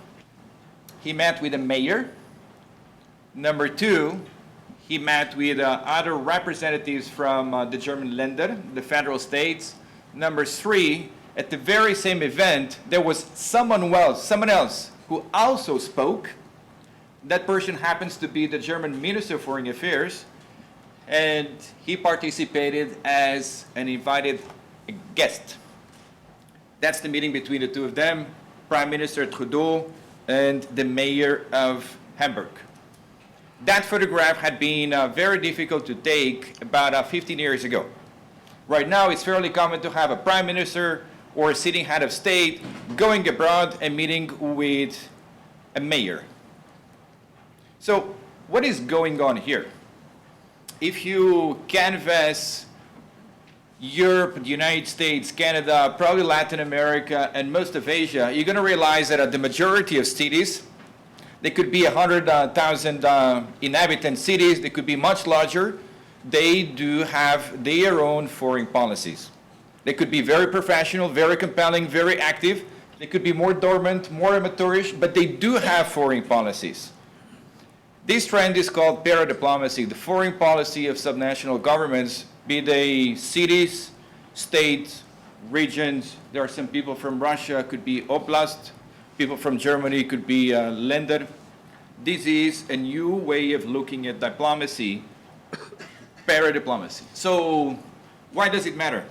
he met with the mayor. Number two, he met with other representatives from the German Länder, the federal states. Number three, at the very same event, there was someone else who also spoke. That person happens to be the German Minister of Foreign Affairs, and he participated as an invited guest. That's the meeting between the two of them, Prime Minister Trudeau and the mayor of Hamburg. That photograph had been very difficult to take about 15 years ago. Right now, it's fairly common to have a prime minister or a sitting head of state going abroad and meeting with a mayor. So what is going on here? If you canvass Europe, the United States, Canada, probably Latin America, and most of Asia, you're going to realize that the majority of cities, they could be 100,000 inhabitant cities, they could be much larger, they do have their own foreign policies. They could be very professional, very compelling, very active. They could be more dormant, more amateurish, but they do have foreign policies. This trend is called para-diplomacy, the foreign policy of subnational governments, be they cities, states, regions. There are some people from Russia, could be oblast. People from Germany could be Länder. This is a new way of looking at diplomacy, para-diplomacy. So why does it matter?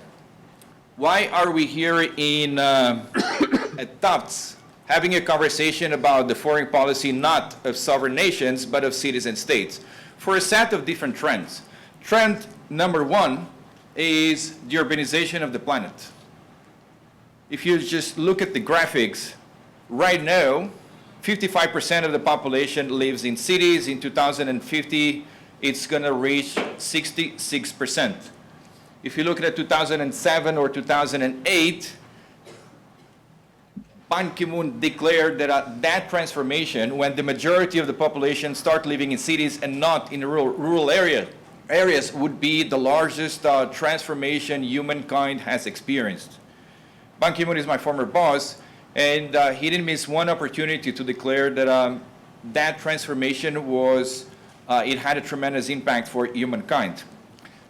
Why are we here in at Tufts having a conversation about the foreign policy not of sovereign nations, but of cities and states? For a set of different trends. Trend number one is the urbanization of the planet. If you just look at the graphics, right now, 55% of the population lives in cities. In 2050, it's going to reach 66%. If you look at 2007 or 2008, Ban Ki-moon declared that that transformation, when the majority of the population start living in cities and not in rural areas, would be the largest transformation humankind has experienced. Ban Ki-moon is my former boss, and he didn't miss one opportunity to declare that that transformation was, it had a tremendous impact for humankind.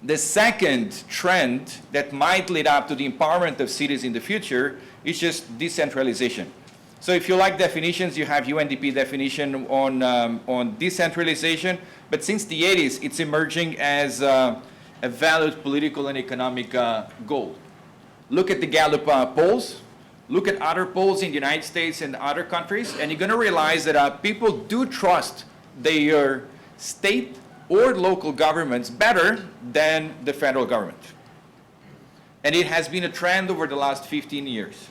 The second trend that might lead up to the empowerment of cities in the future is just decentralization. So if you like definitions, you have UNDP definition on decentralization, but since the 80s, it's emerging as a valid political and economic goal. Look at the Gallup polls, look at other polls in the United States and other countries, and you're going to realize that people do trust their state or local governments better than the federal government. And it has been a trend over the last 15 years.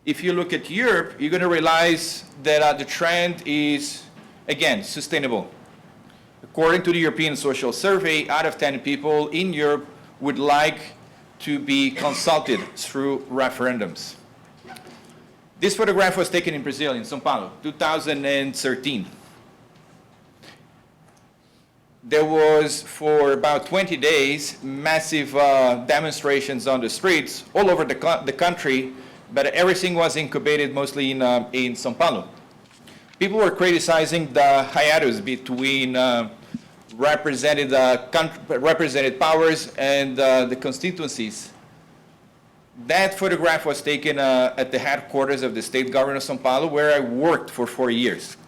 If you look at Europe, you're going to realize that the trend is, again, sustainable. According to the European Social Survey, out of 10 people in Europe would like to be consulted through referendums. This photograph was taken in Brazil, in São Paulo, 2013. There was, for about 20 days, massive demonstrations on the streets all over the country, but everything was incubated mostly in São Paulo. People were criticizing the hiatus between represented powers and the constituencies. That photograph was taken at the headquarters of the state government of São Paulo, where I worked for 4 years.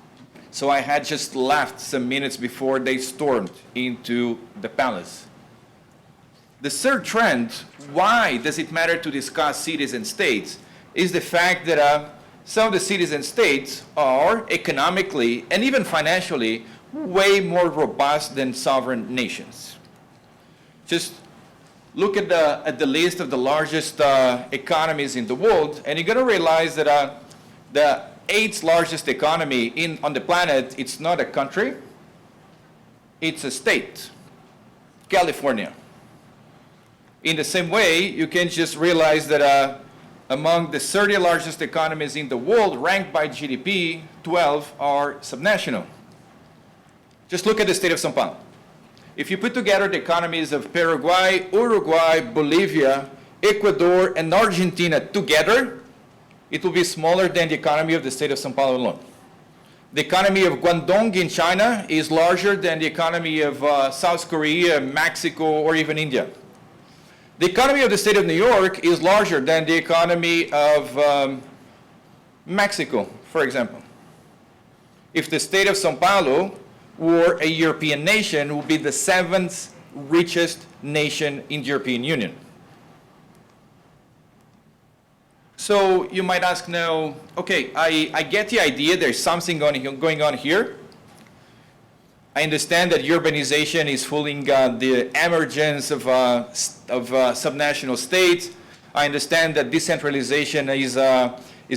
So I had just left some minutes before they stormed into the palace. The third trend, why does it matter to discuss cities and states, is the fact that some of the cities and states are economically and even financially way more robust than sovereign nations. Just look at the list of the largest economies in the world, and you're going to realize that the 8th largest economy on the planet, it's not a country, it's a state, California. In the same way, you can just realize that among the 30 largest economies in the world, ranked by GDP, 12 are subnational. Just look at the state of São Paulo. If you put together the economies of Paraguay, Uruguay, Bolivia, Ecuador, and Argentina together, it will be smaller than the economy of the state of São Paulo alone. The economy of Guangdong in China is larger than the economy of South Korea, Mexico, or even India. The economy of the state of New York is larger than the economy of Mexico, for example. If the state of São Paulo were a European nation, it would be the 7th richest nation in the European Union. So you might ask now, okay, I get the idea there's something going on here. I understand that urbanization is fueling the emergence of subnational states. I understand that decentralization is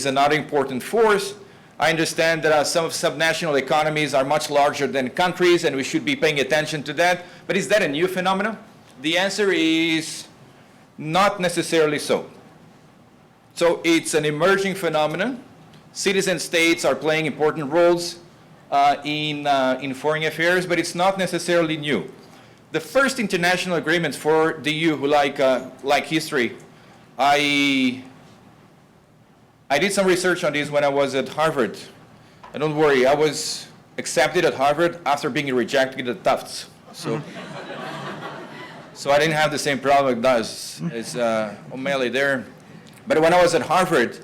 another important force. I understand that some subnational economies are much larger than countries, and we should be paying attention to that. But is that a new phenomenon? The answer is not necessarily so. So it's an emerging phenomenon. Cities and states are playing important roles in foreign affairs, but it's not necessarily new. The first international agreements for the EU who like history, I did some research on this when I was at Harvard. And don't worry, I was accepted at Harvard after being rejected at Tufts. So I didn't have the same problem as O'Malley there. But when I was at Harvard,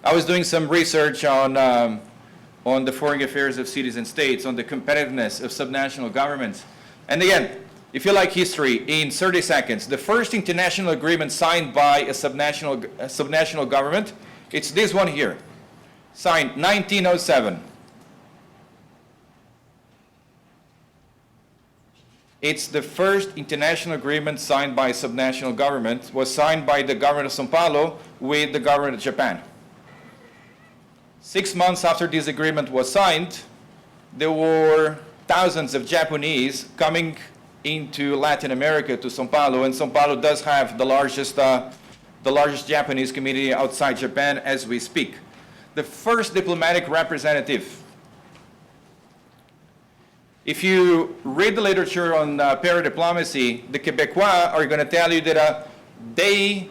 I was doing some research on the foreign affairs of cities and states, on the competitiveness of subnational governments. And again, if you like history, in 30 seconds, the first international agreement signed by a subnational government, it's this one here, signed 1907. It's the first international agreement signed by a subnational government, was signed by the government of São Paulo with the government of Japan. 6 months after this agreement was signed, there were thousands of Japanese coming into Latin America to São Paulo, and São Paulo does have the largest Japanese community outside Japan as we speak. The first diplomatic representative. If you read the literature on para-diplomacy, the Quebecois are going to tell you that they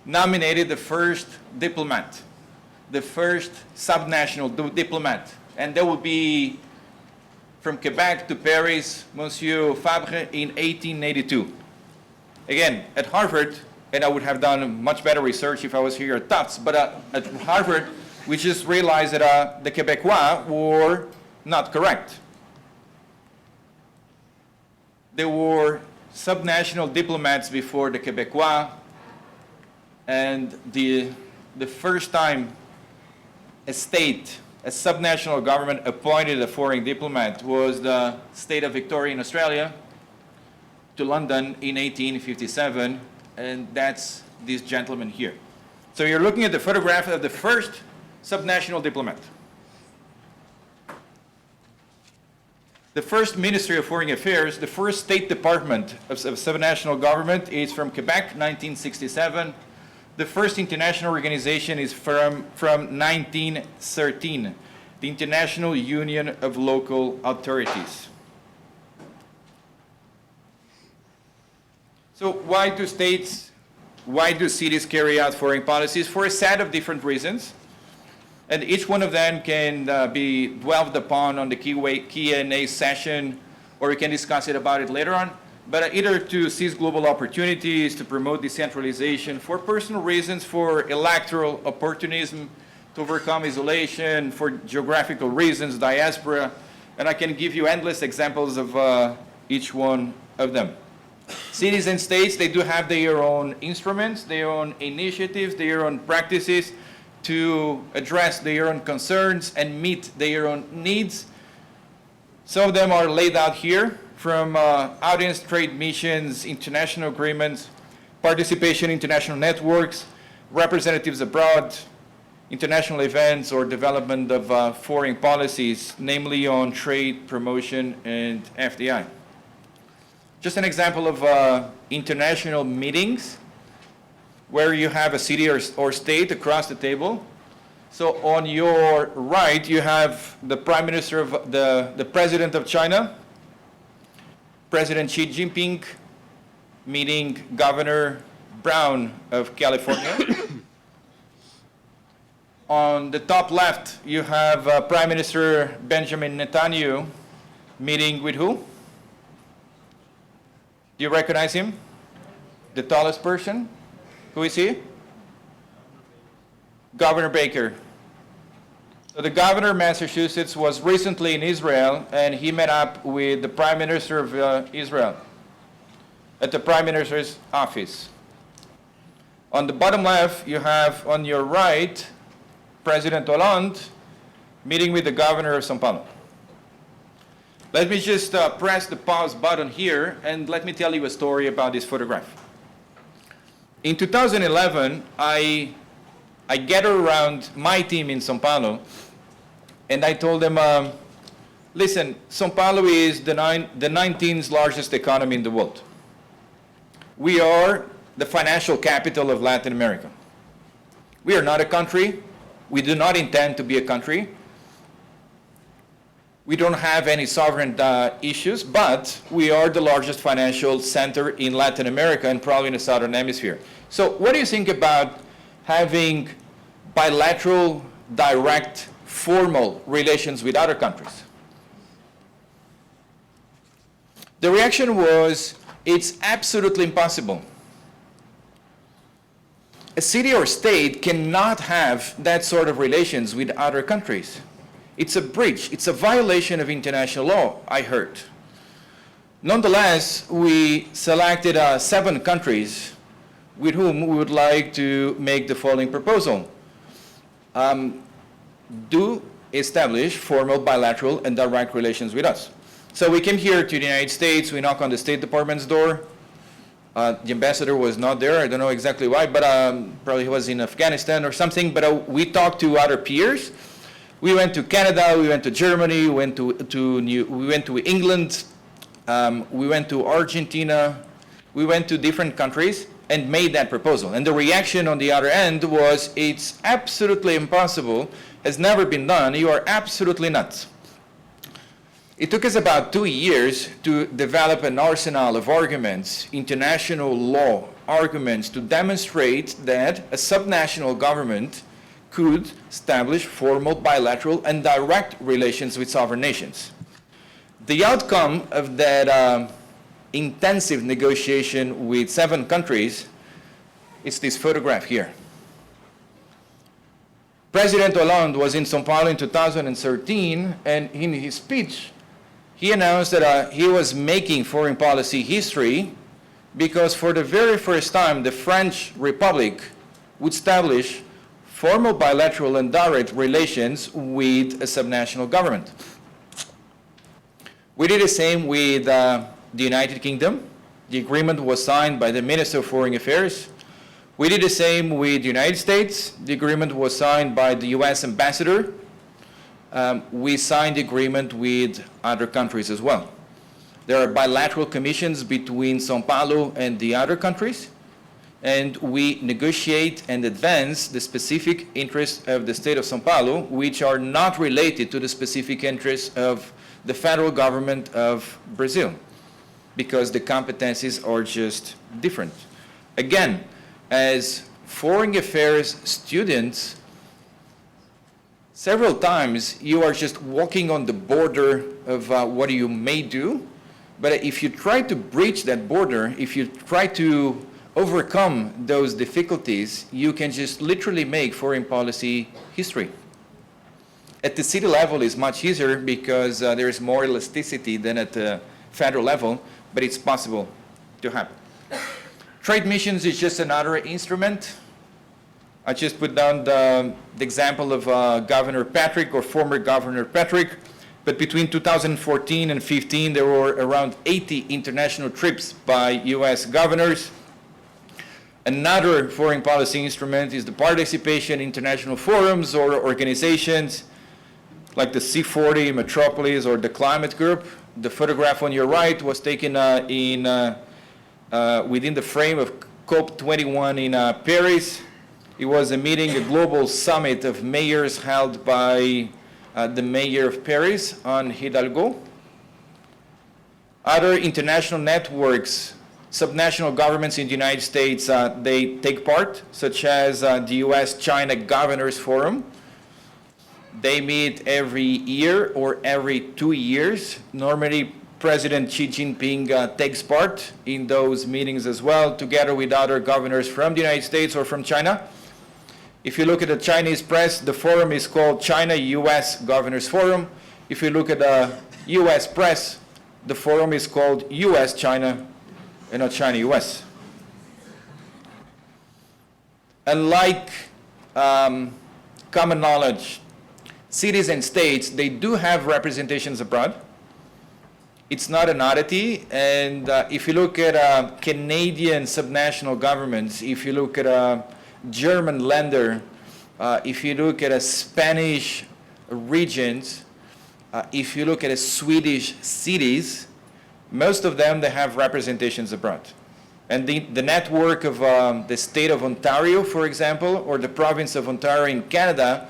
nominated the first diplomat, the first subnational diplomat, and that would be from Quebec to Paris, Monsieur Fabre in 1882. Again, at Harvard, and I would have done much better research if I was here at Tufts, but at Harvard, we just realized that the Quebecois were not correct. There were subnational diplomats before the Quebecois, and the first time a state, a subnational government appointed a foreign diplomat was the state of Victoria in Australia to London in 1857, and that's this gentleman here. So you're looking at the photograph of the first subnational diplomat. The first Ministry of Foreign Affairs, the first State Department of subnational government is from Quebec, 1967. The first international organization is from 1913, the International Union of Local Authorities. So why do cities carry out foreign policies? For a set of different reasons. And each one of them can be dwelled upon on the Q&A session, or we can discuss about it later on. But either to seize global opportunities, to promote decentralization, for personal reasons, for electoral opportunism, to overcome isolation, for geographical reasons, diaspora, and I can give you endless examples of each one of them. Cities and states, they do have their own instruments, their own initiatives, their own practices to address their own concerns and meet their own needs. Some of them are laid out here, from audience trade missions, international agreements, participation in international networks, representatives abroad, international events, or development of foreign policies, namely on trade, promotion, and FDI. Just an example of international meetings where you have a city or state across the table. So on your right, you have the Prime Minister of the President of China, President Xi Jinping, meeting Governor Brown of California. On the top left, you have Prime Minister Benjamin Netanyahu meeting with who? Do you recognize him? The tallest person? Who is he? Governor Baker. So the governor of Massachusetts was recently in Israel, and he met up with the Prime Minister of Israel at the Prime Minister's office. On the bottom left, you have on your right, President Hollande meeting with the governor of São Paulo. Let me just press the pause button here, and let me tell you a story about this photograph. In 2011, I gathered around my team in São Paulo And I told them, listen, Sao Paulo is the 19th largest economy in the world. We are the financial capital of Latin America. We are not a country. We do not intend to be a country. We don't have any sovereign issues, but we are the largest financial center in Latin America and probably in the Southern Hemisphere. So what do you think about having bilateral, direct, formal relations with other countries? The reaction was, it's absolutely impossible. A city or state cannot have that sort of relations with other countries. It's a breach. It's a violation of international law, I heard. Nonetheless, we selected 7 countries with whom we would like to make the following proposal. Do establish formal bilateral and direct relations with us. So we came here to the United States. We knocked on the State Department's door. The ambassador was not there. I don't know exactly why, but probably he was in Afghanistan or something. But we talked to other peers. We went to Canada, we went to Germany, we went to England, we went to Argentina, we went to different countries and made that proposal. And the reaction on the other end was, it's absolutely impossible, has never been done, you are absolutely nuts. It took us about 2 years to develop an arsenal of arguments, international law arguments, to demonstrate that a subnational government could establish formal bilateral and direct relations with sovereign nations. The outcome of that intensive negotiation with 7 countries is this photograph here. President Hollande was in São Paulo in 2013, and in his speech, he announced that he was making foreign policy history because for the very first time, the French Republic would establish formal bilateral and direct relations with a subnational government. We did the same with the United Kingdom. The agreement was signed by the Minister of Foreign Affairs. We did the same with the United States. The agreement was signed by the US ambassador. We signed the agreement with other countries as well. There are bilateral commissions between São Paulo and the other countries, and we negotiate and advance the specific interests of the state of São Paulo, which are not related to the specific interests of the federal government of Brazil, because the competencies are just different. Again, as foreign affairs students, several times you are just walking on the border of what you may do, but if you try to breach that border, if you try to overcome those difficulties, you can just literally make foreign policy history. At the city level, it's much easier because there is more elasticity than at the federal level, but it's possible to happen. Trade missions is just another instrument. I just put down the example of Governor Patrick, or former Governor Patrick, but between 2014 and 15, there were around 80 international trips by US governors. Another foreign policy instrument is the participation in international forums or organizations like the C40, Metropolis, or the Climate Group. The photograph on your right was taken within the frame of COP21 in Paris. It was a meeting, a global summit of mayors held by the mayor of Paris on Hidalgo. Other international networks, subnational governments in the United States, they take part, such as the US-China Governors Forum. They meet every year or every 2 years. Normally, President Xi Jinping takes part in those meetings as well, together with other governors from the United States or from China. If you look at the Chinese press, the forum is called China-US Governors Forum. If you look at the US press, the forum is called US-China and not China-US. Unlike common knowledge, cities and states, they do have representations abroad. It's not an oddity, and if you look at Canadian subnational governments, if you look at German Länder, if you look at Spanish regions, if you look at the Swedish cities, most of them, they have representations abroad. And the network of the state of Ontario, for example, or the province of Ontario in Canada,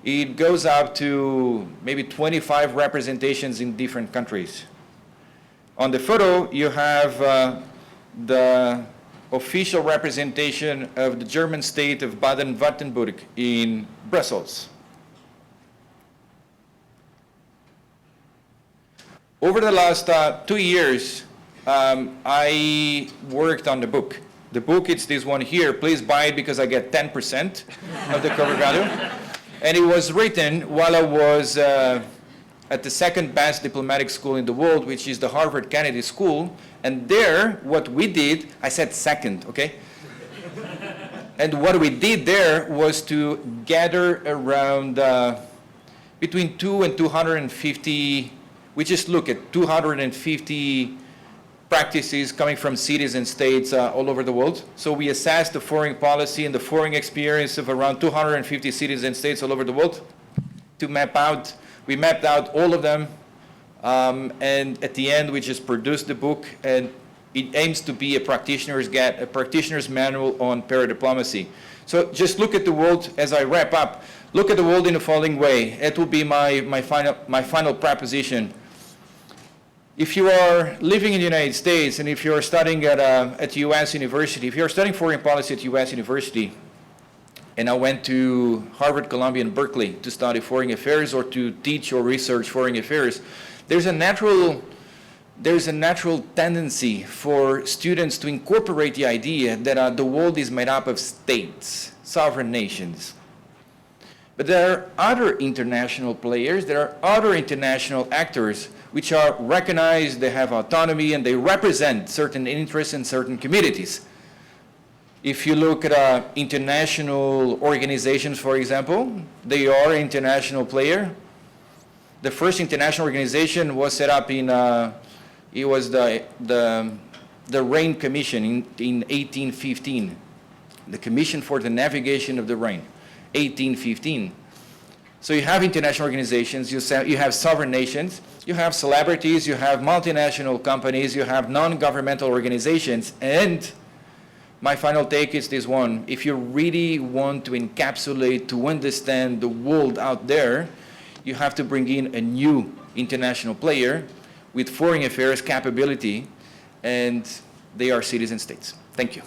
it goes up to maybe 25 representations in different countries. On the photo, you have the official representation of the German state of Baden-Württemberg in Brussels. Over the last 2 years, I worked on the book. The book, it's this one here. Please buy it because I get 10% of the cover value. And it was written while I was at the second best diplomatic school in the world, which is the Harvard Kennedy School. And there, what we did, I said second, okay? And what we did there was to gather around between 2 and 250, we just look at 250 practices coming from cities and states all over the world. So we assessed the foreign policy and the foreign experience of around 250 cities and states all over the world to map out. We mapped out all of them, and at the end we just produced the book, and it aims to be a practitioner's manual on paradiplomacy. So just look at the world as I wrap up. Look at the world in the following way. It will be my final proposition. If you are living in the United States and if you are studying at U.S. university, if you are studying foreign policy at U.S. university, and I went to Harvard, Columbia, and Berkeley to study foreign affairs or to teach or research foreign affairs, there's a natural tendency for students to incorporate the idea that the world is made up of states, sovereign nations. But there are other international players, there are other international actors which are recognized, they have autonomy, and they represent certain interests in certain communities. If you look at international organizations, for example, they are an international player. The first international organization was set up in, it was the Rhine Commission in 1815, the Commission for the Navigation of the Rhine, 1815. So you have international organizations, you have sovereign nations, you have celebrities, you have multinational companies, you have non-governmental organizations, and my final take is this one. If you really want to encapsulate, to understand the world out there, you have to bring in a new international player with foreign affairs capability, and they are cities and states. Thank you.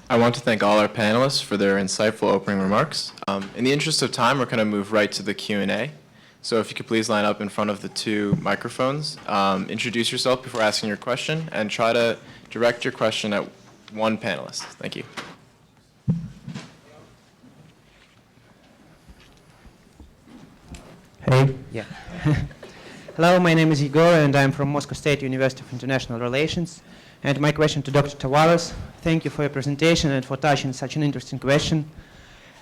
I want to thank all our panelists for their insightful opening remarks. In the interest of time, we're going to move right to the Q&A. So if you could please line up in front of the two microphones, introduce yourself before asking your question, and try to direct your question at one panelist. Thank you. Hey. Yeah. Hello, my name is Igor, and I'm from Moscow State University of International Relations. And my question to Dr. Tavares, thank you for your presentation and for touching such an interesting question.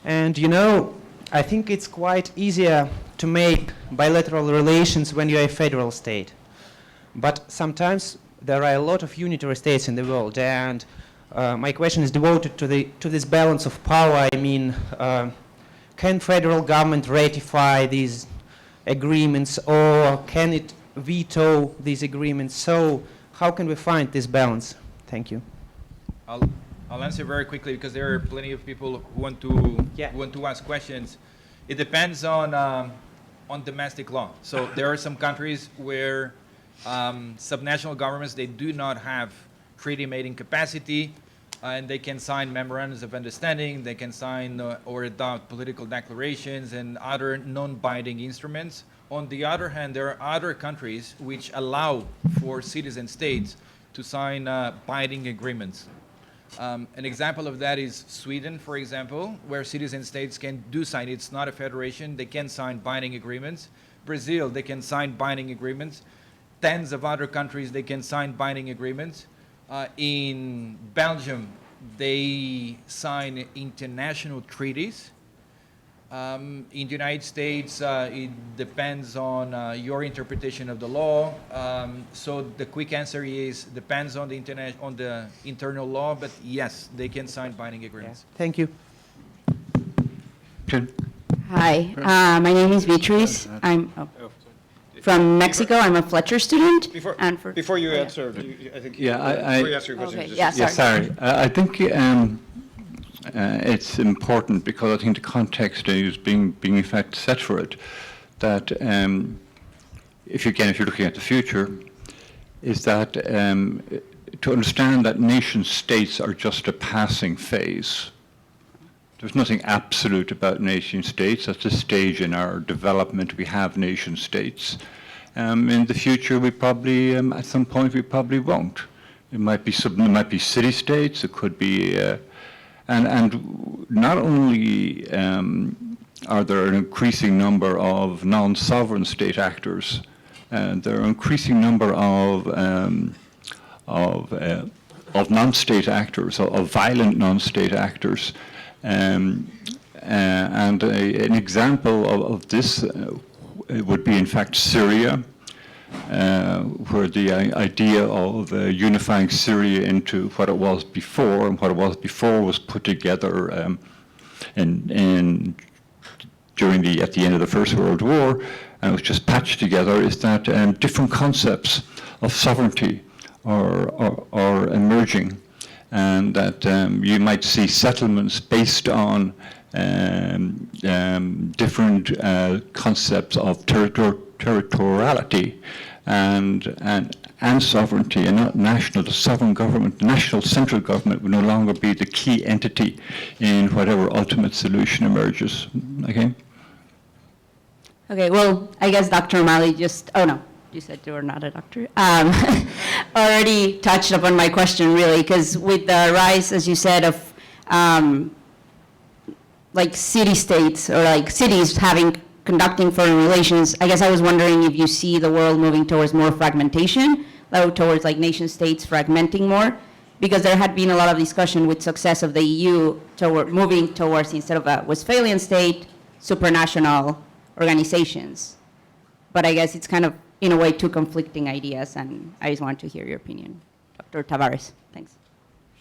And you know, I think it's quite easier to make bilateral relations when you're a federal state. But sometimes there are a lot of unitary states in the world, and my question is devoted to this balance of power. I mean, can federal government ratify these agreements, or can it veto these agreements? So how can we find this balance? Thank you. I'll answer very quickly because there are plenty of people who want to ask questions. It depends on domestic law. So there are some countries where subnational governments, they do not have treaty-making capacity, and they can sign memorandums of understanding, they can sign or adopt political declarations and other non-binding instruments. On the other hand, there are other countries which allow for cities and states to sign binding agreements. An example of that is Sweden, for example, where cities and states can do sign. It's not a federation. They can sign binding agreements. Brazil, they can sign binding agreements. Tens of other countries, they can sign binding agreements. In Belgium, they sign international treaties. In the United States, it depends on your interpretation of the law. So the quick answer is depends on the internal law, but yes, they can sign binding agreements. Thank you. Okay. Hi, my name is Beatrice. I'm from Mexico. I'm a Fletcher student. Before you Oh, yeah. answer, I think, Yeah, before you answer your question, Okay, just- yeah, Yes, sorry. I think it's important because I think the context is being in fact set for it, that if you're looking at the future, is that to understand that nation states are just a passing phase. There's nothing absolute about nation states. At this stage in our development, we have nation states. In the future, we probably, at some point, we probably won't. It might be city states. It could be, and not only are there an increasing number of non-sovereign state actors, there are an increasing number of non-state actors, of violent non-state actors. And an example of this would be, in fact, Syria, where the idea of unifying Syria into what it was before, and what it was before was put together at the end of the First World War, and it was just patched together, is that different concepts of sovereignty are emerging. And that you might see settlements based on different concepts of territoriality and sovereignty, and not national. The sovereign government, the national central government, will no longer be the key entity in whatever ultimate solution emerges. Okay. Okay, well, I guess Dr. O'Malley oh no, you said you were not a doctor, already touched upon my question, really, because with the rise, as you said, of like city-states or like cities conducting foreign relations, I guess I was wondering if you see the world moving towards more fragmentation, towards like nation-states fragmenting more, because there had been a lot of discussion with success of the EU moving towards, instead of a Westphalian state, supranational organizations. But I guess it's kind of, in a way, two conflicting ideas, and I just wanted to hear your opinion. Dr. Tavares, thanks.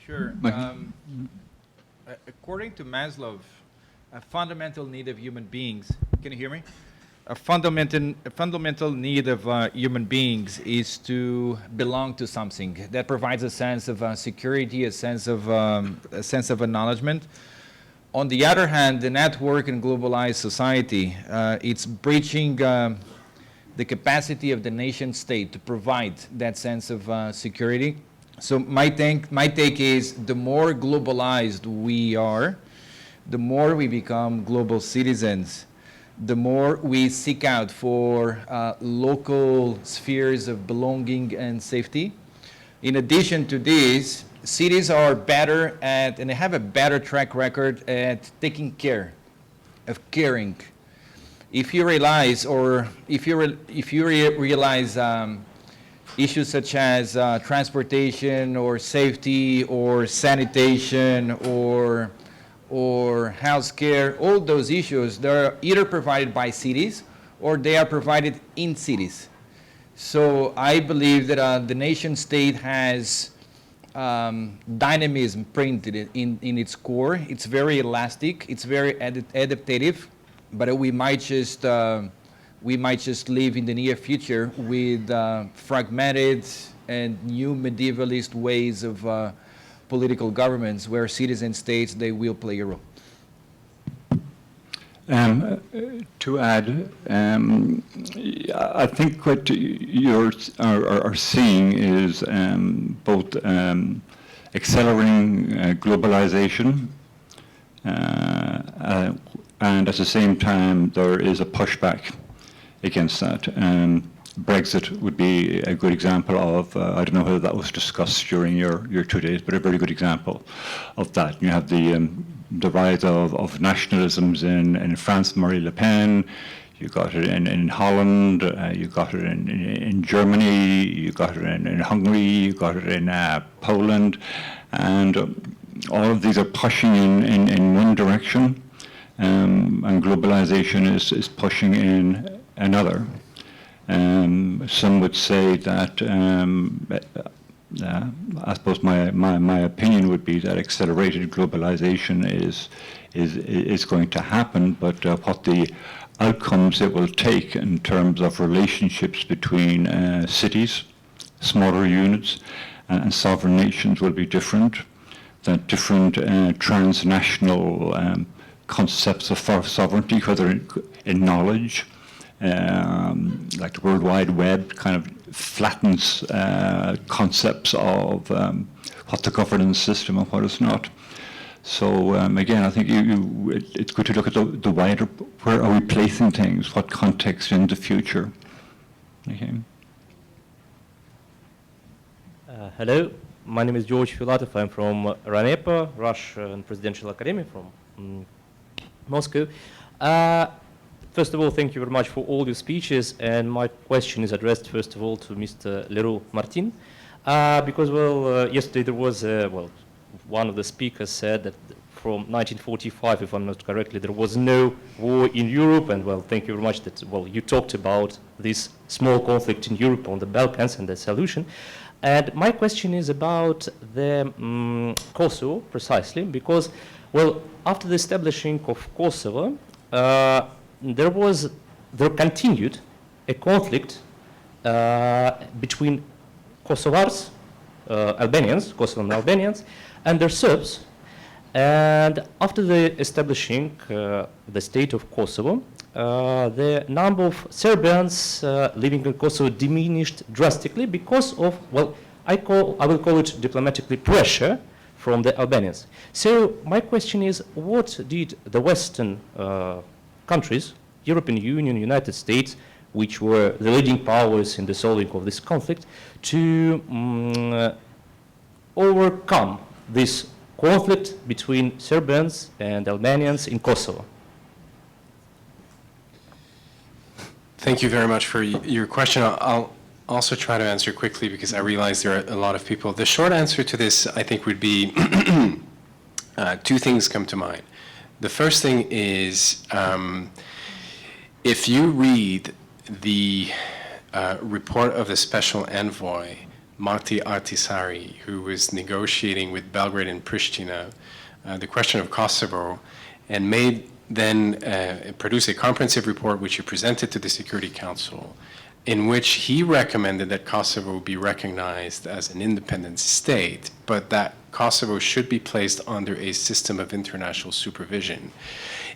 Sure. According to Maslow, a fundamental need of human beings, can you hear me? A fundamental need of human beings is to belong to something that provides a sense of security, a sense of acknowledgement. On the other hand, the network and globalized society, it's breaching the capacity of the nation state to provide that sense of security. So my take is the more globalized we are, the more we become global citizens, the more we seek out for local spheres of belonging and safety. In addition to this, cities are better at, and they have a better track record at taking care, of caring. If you realize, or if you realize issues such as transportation or safety or sanitation or health care, all those issues, they're either provided by cities or they are provided in cities. So I believe that the nation state has dynamism printed in its core. It's very elastic. It's very adaptive. But we might just live in the near future with fragmented and new medievalist ways of political governments, where citizen states, they will play a role. To add, I think what you are seeing is both accelerating globalization, and at the same time there is a pushback against that. Brexit would be a good example of, I don't know whether that was discussed during your 2 days, but a very good example of that. You have the rise of nationalisms in France, Marine Le Pen. You got it in Holland. You got it in Germany. You got it in Hungary. You got it in Poland, and all of these are pushing in one direction. and globalization is pushing in another. Some would say that, I suppose my opinion would be that accelerated globalization is going to happen, but what the outcomes it will take in terms of relationships between cities, smaller units, and sovereign nations will be different. That different transnational concepts of sovereignty, whether in knowledge, like the World Wide Web kind of flattens concepts of what the governance system and what is not. So again, I think it's good to look at the wider, where are we placing things, what context in the future. Okay. Hello, my name is George Filatov. I'm from RANEPA, Russian Presidential Academy from Moscow. First of all, thank you very much for all your speeches, and my question is addressed first of all to Mr. Leroux Martin, because yesterday there was one of the speakers said that from 1945, if I'm not correctly, there was no war in Europe, and thank you very much that you talked about this small conflict in Europe on the Balkans and the solution. And my question is about the Kosovo precisely, because after the establishing of Kosovo, there continued a conflict between Kosovars, Albanians, Kosovan Albanians, and their Serbs. And after the establishing the state of Kosovo, the number of Serbians living in Kosovo diminished drastically because of, I will call it diplomatically, pressure from the Albanians. So my question is, what did the Western countries, European Union, United States, which were the leading powers in the solving of this conflict, to overcome this conflict between Serbians and Albanians in Kosovo? Thank you very much for your question. I'll also try to answer quickly because I realize there are a lot of people. The short answer to this, I think, would be two things come to mind. The first thing is, if you read the report of the special envoy, Marti Ahtisaari, who was negotiating with Belgrade and Pristina the question of Kosovo, and then produced a comprehensive report which he presented to the Security Council, in which he recommended that Kosovo be recognized as an independent state, but that Kosovo should be placed under a system of international supervision.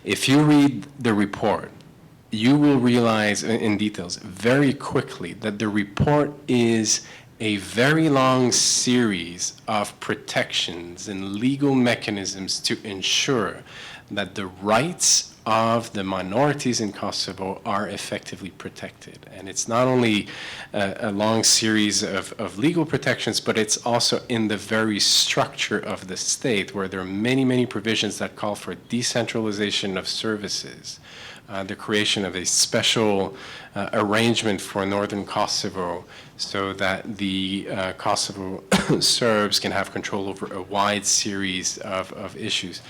If you read the report, you will realize in details very quickly that the report is a very long series of protections and legal mechanisms to ensure that the rights of the minorities in Kosovo are effectively protected. And it's not only a long series of legal protections, but it's also in the very structure of the state, where there are many, many provisions that call for decentralization of services, the creation of a special arrangement for northern Kosovo so that the Kosovo Serbs can have control over a wide series of issues.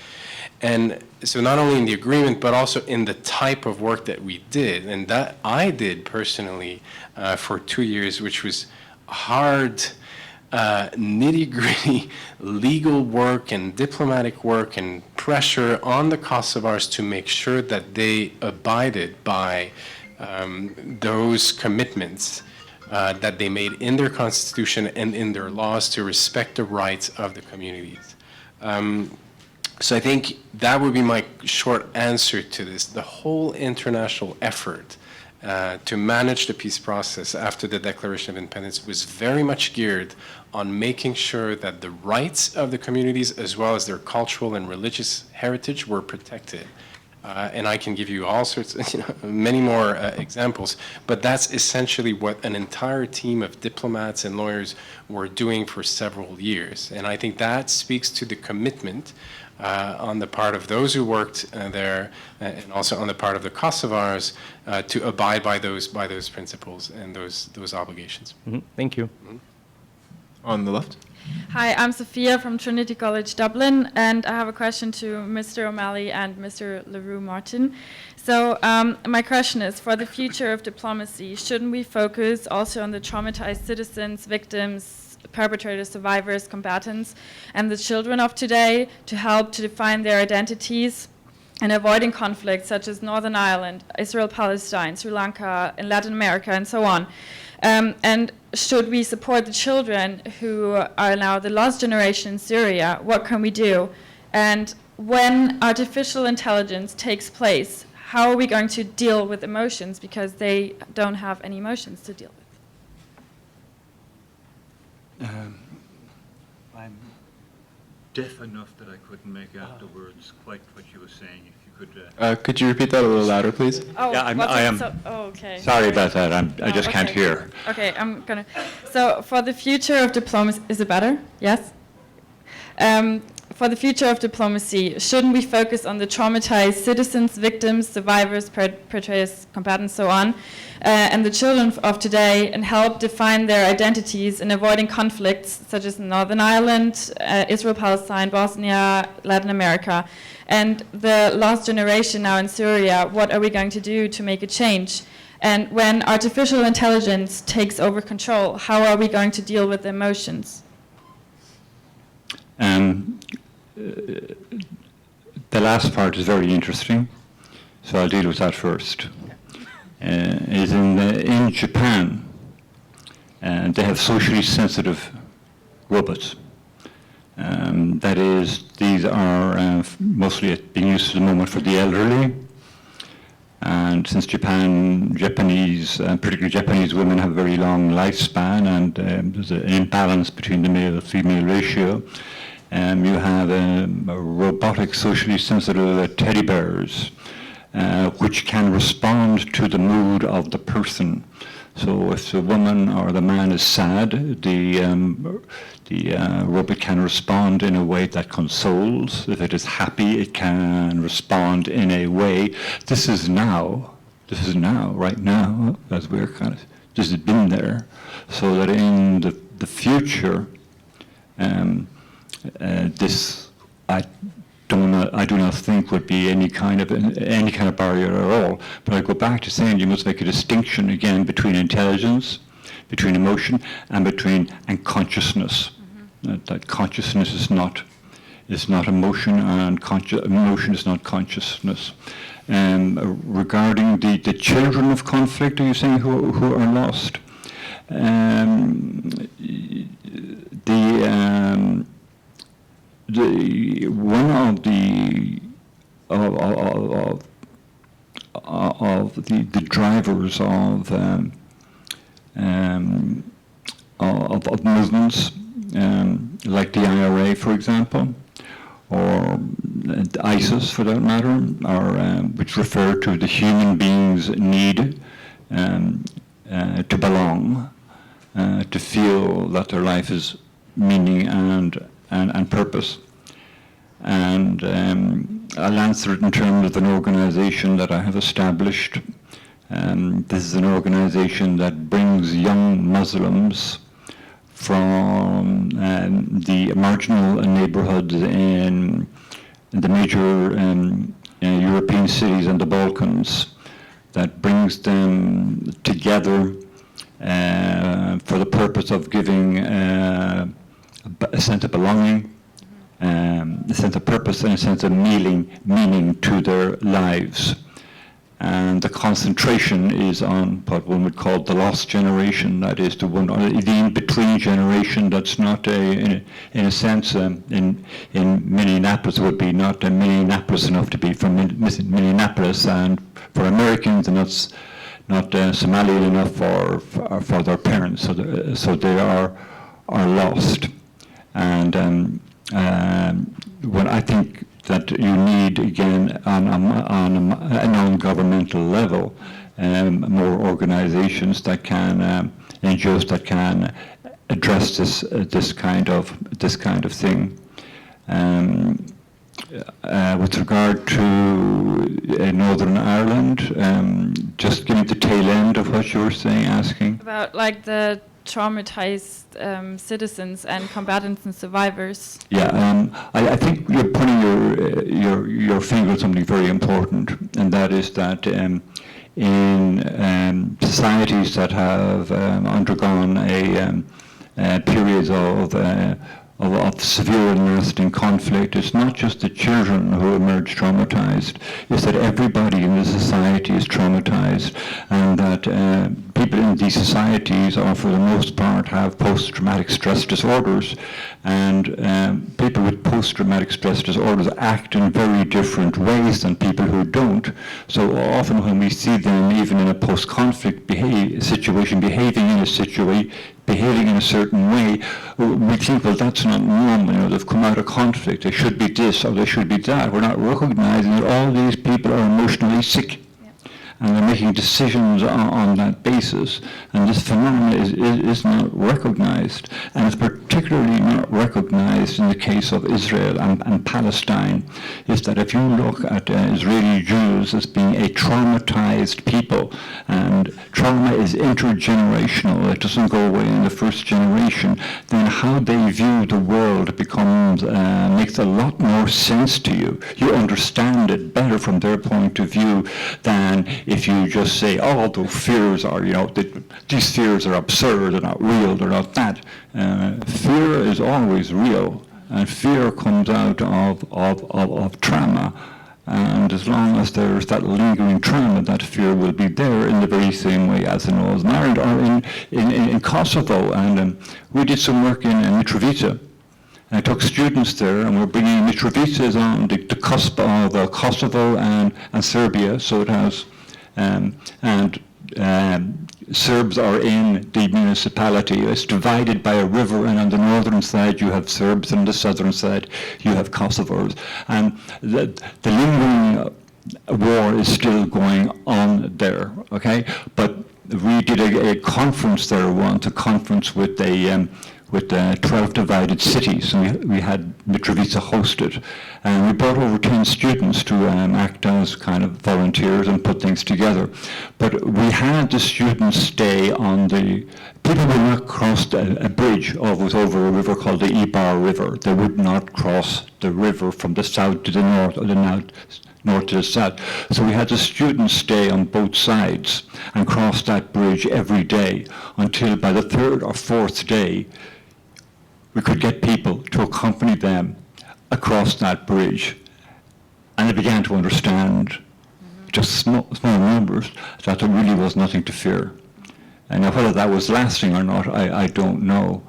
And so not only in the agreement, but also in the type of work that we did, and that I did personally for 2 years, which was hard, nitty-gritty legal work and diplomatic work and pressure on the Kosovars to make sure that they abided by those commitments that they made in their constitution and in their laws to respect the rights of the communities. So I think that would be my short answer to this. The whole international effort to manage the peace process after the Declaration of Independence was very much geared on making sure that the rights of the communities as well as their cultural and religious heritage were protected. And I can give you all sorts, many more examples, but that's essentially what an entire team of diplomats and lawyers were doing for several years. And I think that speaks to the commitment on the part of those who worked there, and also on the part of the Kosovars, to abide by those principles and those obligations. Mm-hmm. Thank you. On the left. Hi, I'm Sophia from Trinity College Dublin, and I have a question to Mr. O'Malley and Mr. Leroux Martin. So my question is, for the future of diplomacy, shouldn't we focus also on the traumatized citizens, victims, perpetrators, survivors, combatants, and the children of today to help to define their identities and avoiding conflicts such as Northern Ireland, Israel-Palestine, Sri Lanka, in Latin America, and so on? And should we support the children who are now the lost generation in Syria? What can we do? And when artificial intelligence takes place, how are we going to deal with emotions? Because they don't have any emotions to deal with. I'm deaf enough that I couldn't make out the words quite what you were saying. If you Could you repeat that a little louder, please? Oh, Yeah, I what's it? am. Okay. Sorry about that. I just can't okay. hear. Okay, I'm gonna. So for the future of diplomacy, is it better? Yes. For the future of diplomacy, shouldn't we focus on the traumatized citizens, victims, survivors, perpetrators, combatants, so on, and the children of today, and help define their identities in avoiding conflicts such as Northern Ireland, Israel, Palestine, Bosnia, Latin America, and the lost generation now in Syria? What are we going to do to make a change? And when artificial intelligence takes over control, how are we going to deal with emotions? The last part is very interesting, so I'll deal with that first. In Japan, they have socially sensitive robots. That is, these are mostly being used at the moment for the elderly. And since Japanese, particularly Japanese women, have a very long lifespan, and there's an imbalance between the male-female ratio, you have robotic, socially sensitive teddy bears, which can respond to the mood of the person. So if the woman or the man is sad, the robot can respond in a way that consoles. If it is happy, it can respond in a way. This is now, right now, as we're kind of, this has been there, so that in the future, this I do not think would be any kind of barrier at all. But I go back to saying you must make a distinction again between intelligence, between emotion, and consciousness. That consciousness is not emotion, and emotion is not consciousness. Regarding the children of conflict, are you saying who are lost? One of the drivers of movements like the IRA, for example, or ISIS, for that matter, which refer to the human being's need to belong, to feel that their life is meaning and purpose. And I'll answer it in terms of an organization that I have established. This is an organization that brings young Muslims from the marginal neighborhoods in the major European cities and the Balkans, that brings them together for the purpose of giving a sense of belonging, a sense of purpose, and a sense of meaning to their lives. And the concentration is on what one would call the lost generation, that is the in-between generation that's not, in a sense, in Minneapolis would be not Minneapolis enough to be from Minneapolis, and for Americans, and that's not Somalian enough for their parents, so they are lost. And when I think that you need, again, on a non-governmental level, more organizations that can, NGOs that can address this kind of thing. With regard to Northern Ireland, just give me the tail end of what you were saying, asking. About like the traumatized citizens and combatants and survivors? Yeah, I think you're putting your finger on something very important, and that is that in societies that have undergone periods of severe and lasting conflict, it's not just the children who emerge traumatized, it's that everybody in the society is traumatized, and that people in these societies are, for the most part, have post-traumatic stress disorders, and people with post-traumatic stress disorders act in very different ways than people who don't. So often when we see them, even in a post-conflict situation, behaving in a certain way, we think, well, that's not normal. They've come out of conflict. They should be this or they should be that. We're not recognizing that all these people are emotionally sick. And they're making decisions on that basis. And this phenomenon is not recognized. And it's particularly not recognized in the case of Israel and Palestine, is that if you look at Israeli Jews as being a traumatized people, and trauma is intergenerational, it doesn't go away in the first generation, then how they view the world becomes, makes a lot more sense to you. You understand it better from their point of view than if you just say, oh, those fears are, these fears are absurd, they're not real, they're not that. Fear is always real, and fear comes out of trauma. And as long as there's that lingering trauma, that fear will be there in the very same way as in Northern Ireland or in Kosovo. And we did some work in Mitrovica. I took students there, and we're bringing Mitrovicas on the cusp of Kosovo and Serbia, so it has, Serbs are in the municipality. It's divided by a river, and on the northern side you have Serbs, and on the southern side you have Kosovars. And the lingering war is still going on there, okay? But we did a conference there once, a conference with 12 divided cities, and we had Mitrovica hosted. And we brought over 10 students to act as kind of volunteers and put things together. But we had the students stay on people would not cross a bridge over a river called the Ibar River. They would not cross the river from the south to the north or the north to the south. So we had the students stay on both sides and cross that bridge every day until by the third or fourth day, we could get people to accompany them across that bridge. And they began to understand, just small numbers, that there really was nothing to fear. And now whether that was lasting or not, I don't know.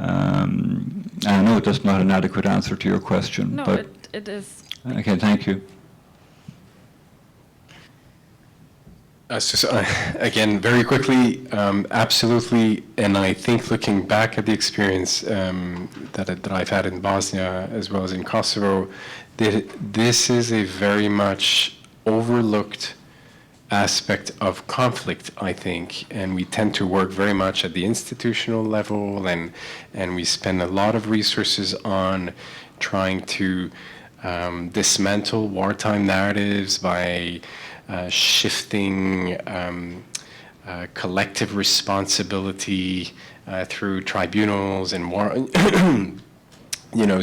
I know that's not an adequate answer to your question. No, but it is. Okay, thank you. Again, very quickly, absolutely, and I think looking back at the experience that I've had in Bosnia as well as in Kosovo, that this is a very much overlooked aspect of conflict, I think, and we tend to work very much at the institutional level, and we spend a lot of resources on trying to dismantle wartime narratives by shifting collective responsibility through tribunals and war,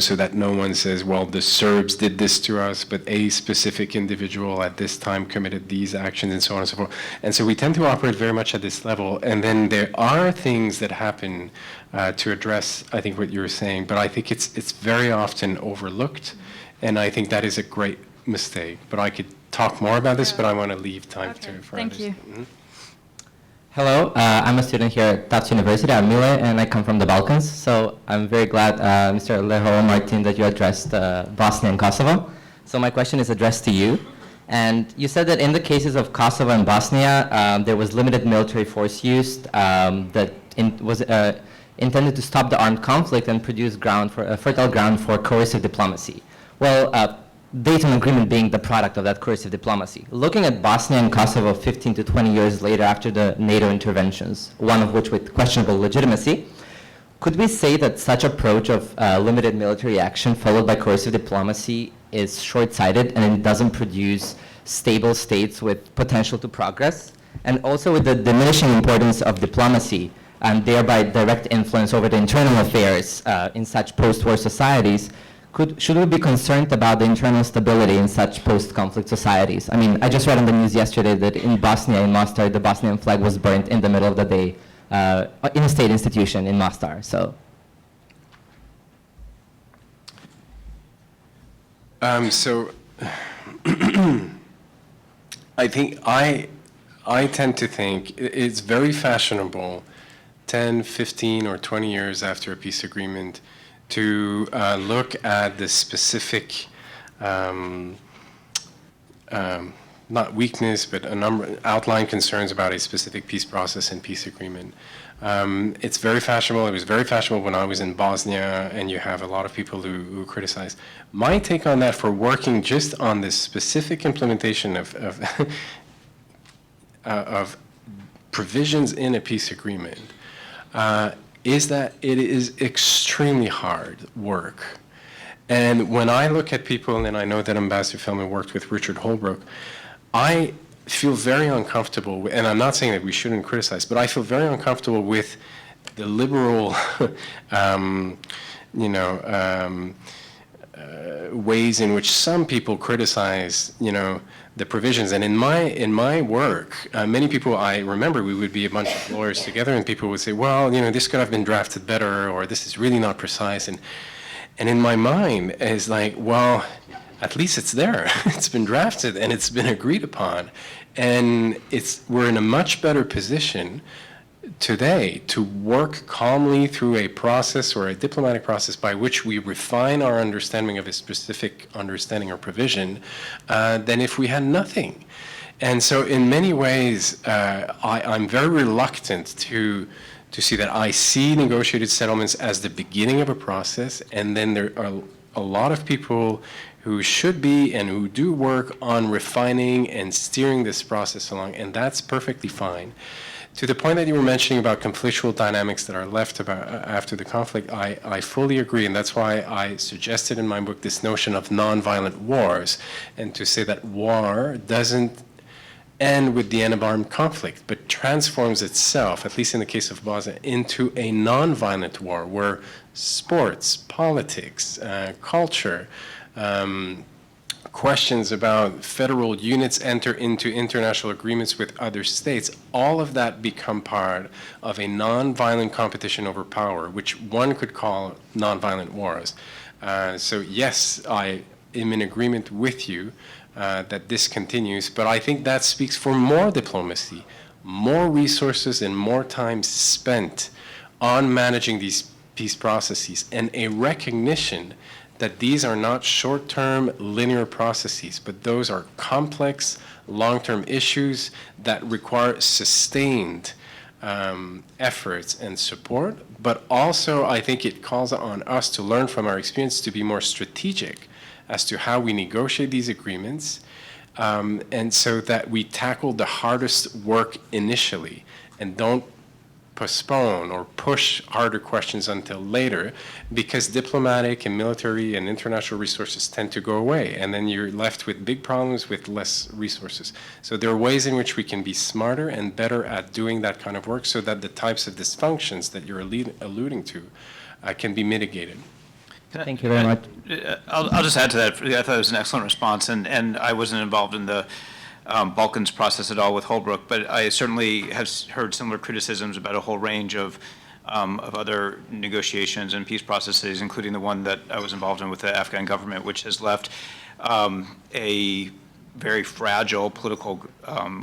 so that no one says, well, the Serbs did this to us, but a specific individual at this time committed these actions, and so on and so forth. And so we tend to operate very much at this level. And then there are things that happen to address, I think, what you were saying, but I think it's very often overlooked, and I think that is a great mistake. But I could talk more about this, but I want to leave time for Thank others. you. Mm-hmm. Hello, I'm a student here at Tufts University. I'm Mile, and I come from the Balkans. So I'm very glad, Mr. Leho Martin, that you addressed Bosnia and Kosovo. So my question is addressed to you. And you said that in the cases of Kosovo and Bosnia, there was limited military force used that was intended to stop the armed conflict and produce fertile ground for coercive diplomacy. Well, Dayton Agreement being the product of that coercive diplomacy. Looking at Bosnia and Kosovo 15 to 20 years later after the NATO interventions, one of which with questionable legitimacy, could we say that such approach of limited military action followed by coercive diplomacy is short-sighted and it doesn't produce stable states with potential to progress? And also with the diminishing importance of diplomacy, and thereby direct influence over the internal affairs in such post-war societies, should we be concerned about the internal stability in such post-conflict societies? I mean, I just read on the news yesterday that in Bosnia, in Mostar, the Bosnian flag was burnt in the middle of the day in a state institution in Mostar. So, I think I tend to think it's very fashionable 10, 15, or 20 years after a peace agreement to look at the specific, not weakness, but a number outline concerns about a specific peace process and peace agreement. It's very fashionable. It was very fashionable when I was in Bosnia, and you have a lot of people who criticize. My take on that for working just on this specific implementation of of provisions in a peace agreement is that it is extremely hard work. And when I look at people, and I know that Ambassador Feldman worked with Richard Holbrooke, I feel very uncomfortable with, and I'm not saying that we shouldn't criticize, but I feel very uncomfortable with the liberal, ways in which some people criticize, the provisions. And in my work, many people, I remember we would be a bunch of lawyers together, and people would say, well, this could have been drafted better, or this is really not precise. And in my mind, it's like, well, at least it's there. It's been drafted and it's been agreed upon. And we're in a much better position today to work calmly through a process or a diplomatic process by which we refine our understanding of a specific understanding or provision than if we had nothing. And so in many ways, I'm very reluctant to see that. I see negotiated settlements as the beginning of a process, and then there are a lot of people who should be and who do work on refining and steering this process along, and that's perfectly fine. To the point that you were mentioning about conflictual dynamics that are left after the conflict, I fully agree, and that's why I suggested in my book this notion of nonviolent wars, and to say that war doesn't end with the end of armed conflict, but transforms itself, at least in the case of Bosnia, into a nonviolent war where sports, politics, culture, questions about federal units enter into international agreements with other states, all of that become part of a nonviolent competition over power, which one could call nonviolent wars. So yes, I am in agreement with you that this continues, but I think that speaks for more diplomacy, more resources, and more time spent on managing these peace processes, and a recognition that these are not short-term linear processes, but those are complex, long-term issues that require sustained efforts and support. But also, I think it calls on us to learn from our experience to be more strategic as to how we negotiate these agreements, and so that we tackle the hardest work initially and don't postpone or push harder questions until later, because diplomatic and military and international resources tend to go away, and then you're left with big problems with less resources. So there are ways in which we can be smarter and better at doing that kind of work so that the types of dysfunctions that you're alluding to can be mitigated. thank you very much. I'll just add to that. I thought it was an excellent response, and I wasn't involved in the Balkans process at all with Holbrooke, but I certainly have heard similar criticisms about a whole range of other negotiations and peace processes, including the one that I was involved in with the Afghan government, which has left a very fragile political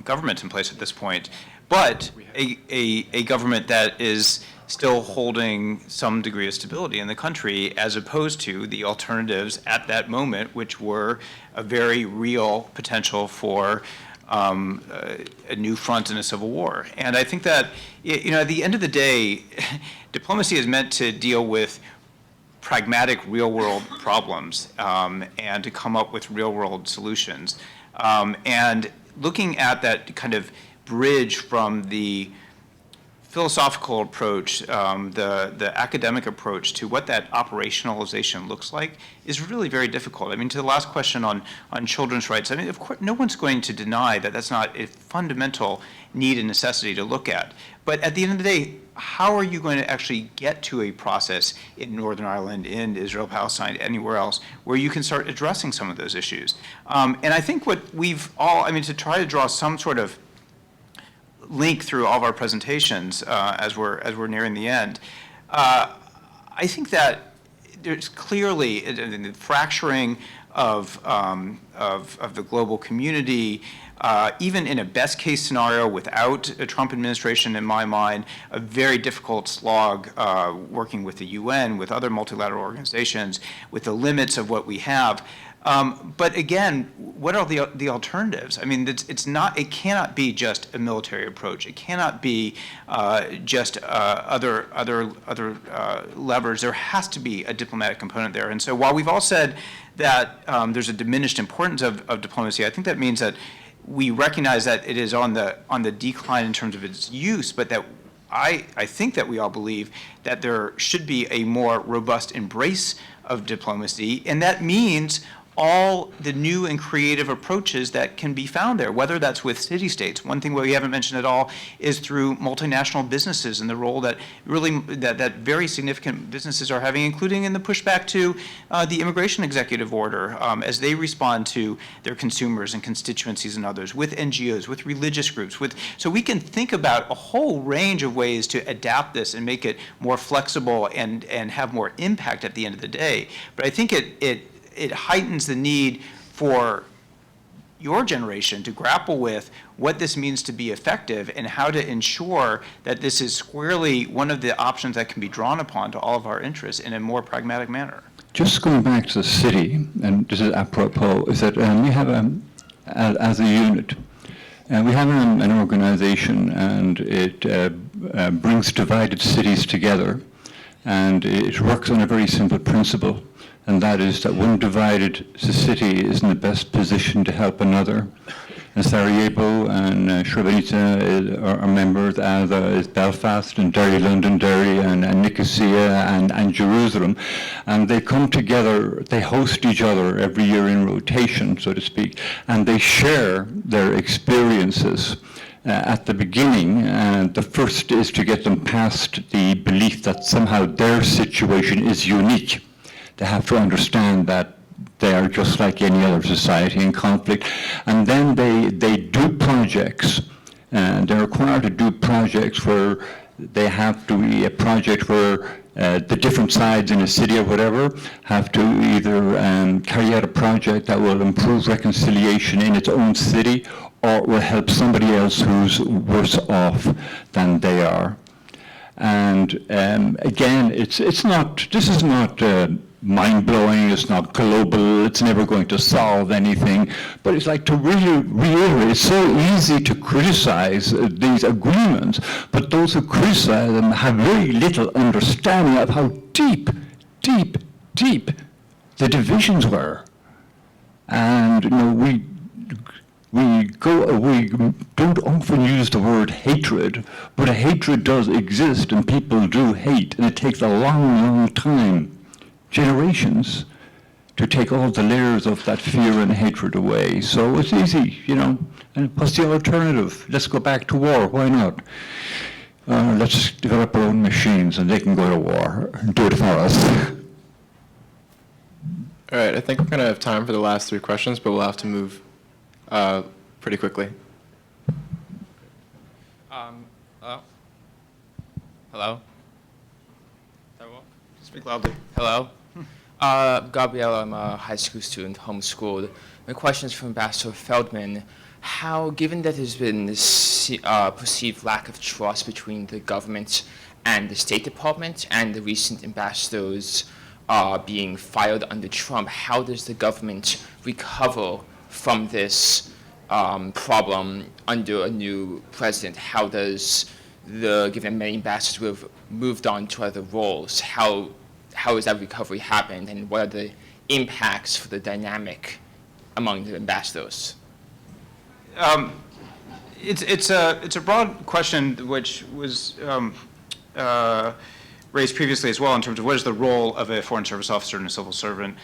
government in place at this point, but a government that is still holding some degree of stability in the country, as opposed to the alternatives at that moment, which were a very real potential for a new front in a civil war. And I think that, at the end of the day, diplomacy is meant to deal with pragmatic real-world problems and to come up with real-world solutions. And looking at that kind of bridge from the philosophical approach, the academic approach to what that operationalization looks like is really very difficult. I mean, to the last question on children's rights, I mean, of course, no one's going to deny that that's not a fundamental need and necessity to look at. But at the end of the day, how are you going to actually get to a process in Northern Ireland, in Israel, Palestine, anywhere else, where you can start addressing some of those issues? And I think what we've all, I mean, to try to draw some sort of link through all of our presentations as we're nearing the end, I think that there's clearly the fracturing of the global community, even in a best case scenario without a Trump administration, in my mind, a very difficult slog working with the UN, with other multilateral organizations, with the limits of what we have. But again, what are the alternatives? I mean, it cannot be just a military approach. It cannot be just other levers. There has to be a diplomatic component there. And so while we've all said that there's a diminished importance of diplomacy, I think that means that we recognize that it is on the decline in terms of its use, but that I think that we all believe that there should be a more robust embrace of diplomacy, and that means all the new and creative approaches that can be found there, whether that's with city-states. One thing we haven't mentioned at all is through multinational businesses and the role that really that very significant businesses are having, including in the pushback to the immigration executive order as they respond to their consumers and constituencies and others, with NGOs, with religious groups. So we can think about a whole range of ways to adapt this and make it more flexible and have more impact at the end of the day. But I think it heightens the need for your generation to grapple with what this means to be effective and how to ensure that this is squarely one of the options that can be drawn upon to all of our interests in a more pragmatic manner. Just going back to the city, and this is apropos, is that we have, as a unit, we have an organization, and it brings divided cities together, and it works on a very simple principle. And that is that one divided city is in the best position to help another. And Sarajevo and Srebrenica are members, as is Belfast and Derry, Londonderry, and Nicosia and Jerusalem. And they come together, they host each other every year in rotation, so to speak, and they share their experiences. At the beginning, the first is to get them past the belief that somehow their situation is unique. They have to understand that they are just like any other society in conflict. And then they do projects, and they're required to do projects where they have to be a project where the different sides in a city or whatever have to either carry out a project that will improve reconciliation in its own city, or will help somebody else who's worse off than they are. And again, this is not mind-blowing, it's not global, it's never going to solve anything, but it's like to really reiterate, it's so easy to criticize these agreements, but those who criticize them have very little understanding of how deep the divisions were. And we don't often use the word hatred, but a hatred does exist, and people do hate, and it takes a long time, generations, to take all the layers of that fear and hatred away. So it's easy, And what's the alternative? Let's go back to war. Why not? Let's develop our own machines, and they can go to war and do it for us. All right, I think we're going to have time for the last 3 questions, but we'll have to move pretty quickly. Hello? Speak loudly. Hello? Gabrielle, I'm a high school student, homeschooled. My question is for Ambassador Feldman. How, given that there's been this perceived lack of trust between the government and the State Department, and the recent ambassadors being fired under Trump, how does the government recover from this problem under a new president? How does given many ambassadors who have moved on to other roles, how has that recovery happened, and what are the impacts for the dynamic among the ambassadors? It's a broad question which was raised previously as well in terms of what is the role of a foreign service officer and a civil servant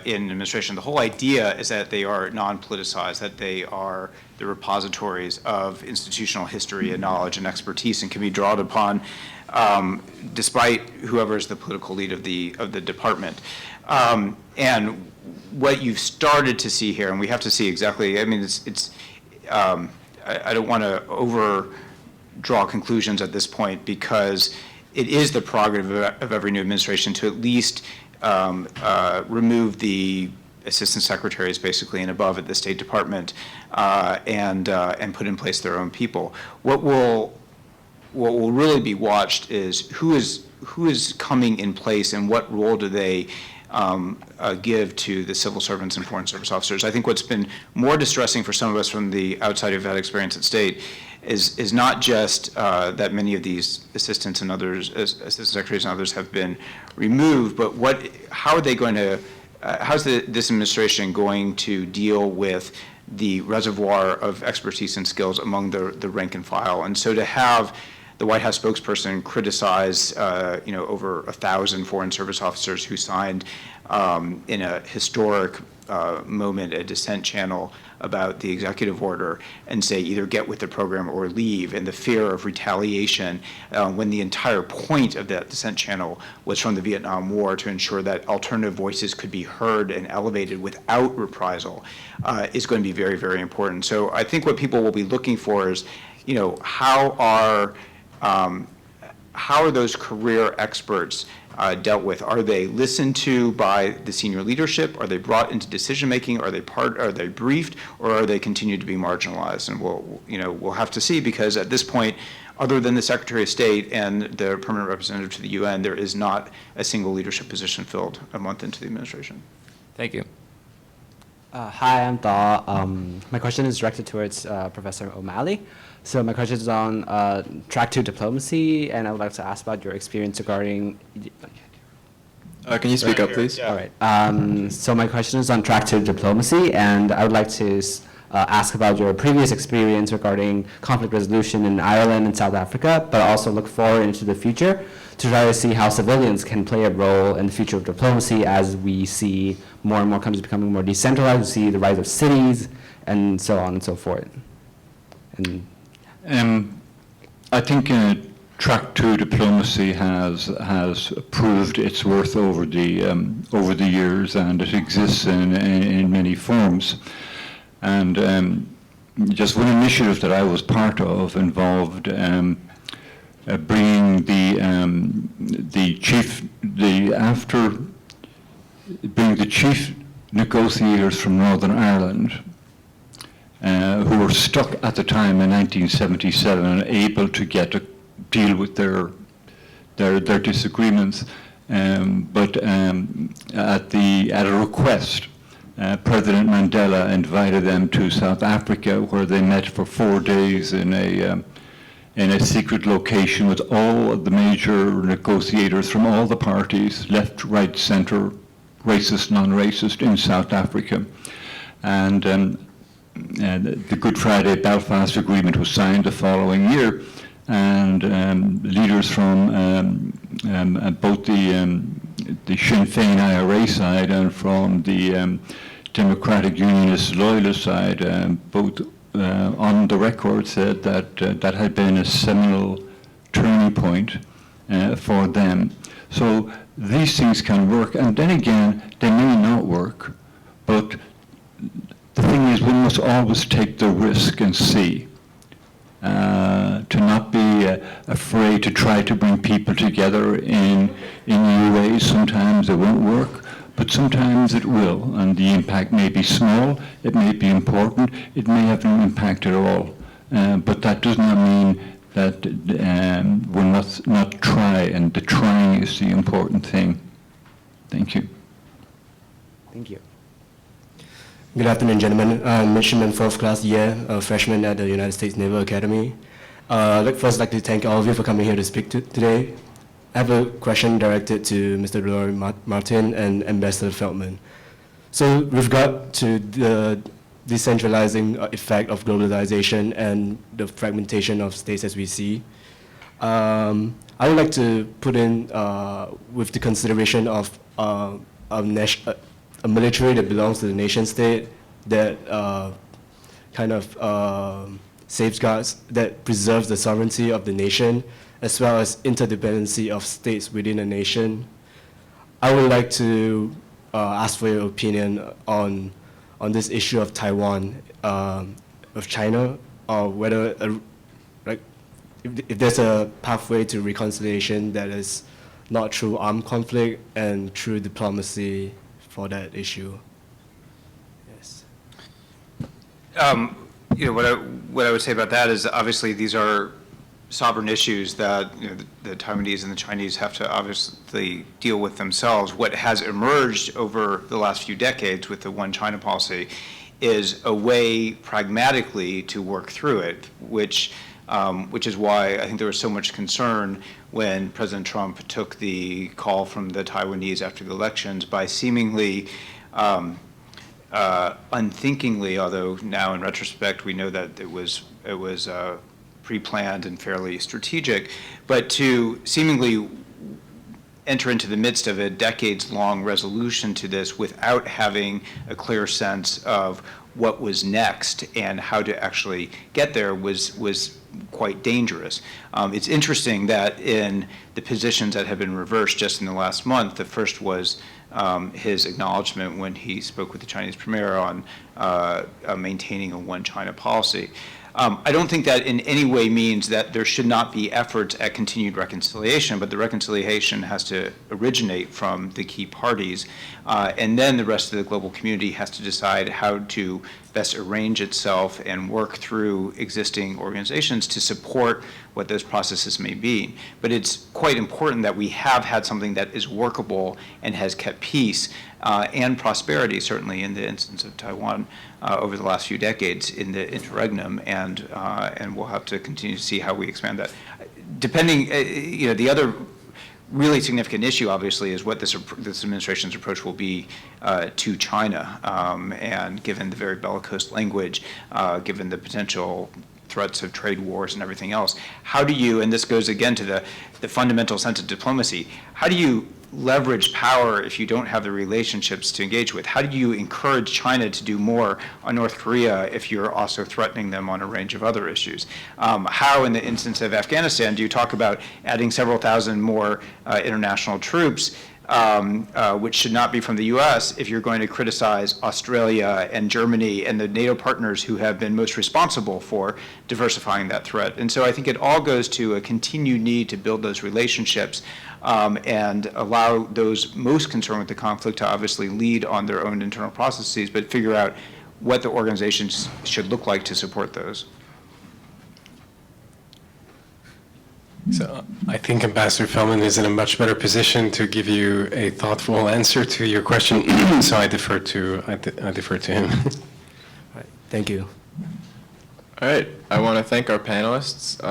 in administration. The whole idea is that they are non-politicized, that they are the repositories of institutional history and knowledge and expertise, and can be drawn upon despite whoever is the political lead of the department. And what you've started to see here, and we have to see exactly, I mean, I don't want to overdraw conclusions at this point, because it is the prerogative of every new administration to at least remove the assistant secretaries, basically, and above at the State Department, and put in place their own people. What will really be watched is who is coming in place, and what role do they give to the civil servants and foreign service officers. I think what's been more distressing for some of us from the outside who've had experience at state is not just that many of these assistants and others, assistant secretaries and others, have been removed, but how are they going to, how's this administration going to deal with the reservoir of expertise and skills among the rank and file? And so to have the White House spokesperson criticize, over 1,000 foreign service officers who signed in a historic moment a dissent channel about the executive order, and say either get with the program or leave, and the fear of retaliation, when the entire point of that dissent channel was from the Vietnam War to ensure that alternative voices could be heard and elevated without reprisal, is going to be very, very important. So I think what people will be looking for is, how are those career experts dealt with? Are they listened to by the senior leadership? Are they brought into decision making? Are they briefed, or are they continued to be marginalized? And we'll have to see, because at this point, other than the Secretary of State and the permanent representative to the UN, there is not a single leadership position filled a month into the administration. Thank you. Hi, I'm Daw. My question is directed towards Professor O'Malley. So my question is on track 2 diplomacy, and I would like to ask about your experience regarding... Can you speak up, please? Yeah. All right. So my question is on track 2 diplomacy, and I would like to ask about your previous experience regarding conflict resolution in Ireland and South Africa, but also look forward into the future to try to see how civilians can play a role in the future of diplomacy as we see more and more countries becoming more decentralized, we see the rise of cities, and so on and so forth. I think track 2 diplomacy has proved its worth over the years, and it exists in many forms. And just one initiative that I was part of involved bringing the chief negotiators from Northern Ireland, who were stuck at the time in 1977 and able to deal with their disagreements, but at a request, President Mandela invited them to South Africa, where they met for 4 days in a secret location with all of the major negotiators from all the parties, left, right, centre, racist, non-racist, in South Africa. And the Good Friday Belfast Agreement was signed the following year, and leaders from both the Sinn Féin IRA side and from the Democratic Unionist Loyalist side, both on the record said that that had been a seminal turning point for them. So these things can work, and then again, they may not work, but the thing is, one must always take the risk and see, to not be afraid to try to bring people together in new ways. Sometimes it won't work, but sometimes it will, and the impact may be small, it may be important, it may have no impact at all. But that does not mean that we must not try, and the trying is the important thing. Thank you. Thank you. Good afternoon, gentlemen. I'm Midshipman 4th class year, a freshman at the United States Naval Academy. I'd first like to thank all of you for coming here to speak today. I have a question directed to Mr. Roy Martin and Ambassador Feldman. So with regard to the decentralizing effect of globalization and the fragmentation of states as we see. I would like to put in with the consideration of a military that belongs to the nation state that kind of safeguards, that preserves the sovereignty of the nation, as well as interdependency of states within a nation. I would like to ask for your opinion on this issue of Taiwan, of China, or whether if there's a pathway to reconciliation that is not through armed conflict and through diplomacy for that issue. Yes. What I would say about that is obviously these are sovereign issues that the Taiwanese and the Chinese have to obviously deal with themselves. What has emerged over the last few decades with the One China policy is a way pragmatically to work through it, which is why I think there was so much concern when President Trump took the call from the Taiwanese after the elections by seemingly unthinkingly, although now in retrospect we know that it was pre-planned and fairly strategic, but to seemingly enter into the midst of a decades-long resolution to this without having a clear sense of what was next and how to actually get there was quite dangerous. It's interesting that in the positions that have been reversed just in the last month, the first was his acknowledgement when he spoke with the Chinese premier on maintaining a one China policy. I don't think that in any way means that there should not be efforts at continued reconciliation, but the reconciliation has to originate from the key parties, and then the rest of the global community has to decide how to best arrange itself and work through existing organizations to support what those processes may be. But it's quite important that we have had something that is workable and has kept peace and prosperity, certainly in the instance of Taiwan, over the last few decades in the interregnum, and we'll have to continue to see how we expand that. Depending, the other really significant issue, obviously, is what this administration's approach will be to China, and given the very bellicose language, given the potential threats of trade wars and everything else, how do you, and this goes again to the fundamental sense of diplomacy, how do you leverage power if you don't have the relationships to engage with? How do you encourage China to do more on North Korea if you're also threatening them on a range of other issues? How, in the instance of Afghanistan, do you talk about adding several thousand more international troops, which should not be from the U.S., if you're going to criticize Australia and Germany and the NATO partners who have been most responsible for diversifying that threat? And so I think it all goes to a continued need to build those relationships and allow those most concerned with the conflict to obviously lead on their own internal processes, but figure out what the organizations should look like to support those. So I think Ambassador Feldman is in a much better position to give you a thoughtful answer to your question. So I defer to him. Right. Thank you. All right. I want to thank our panelists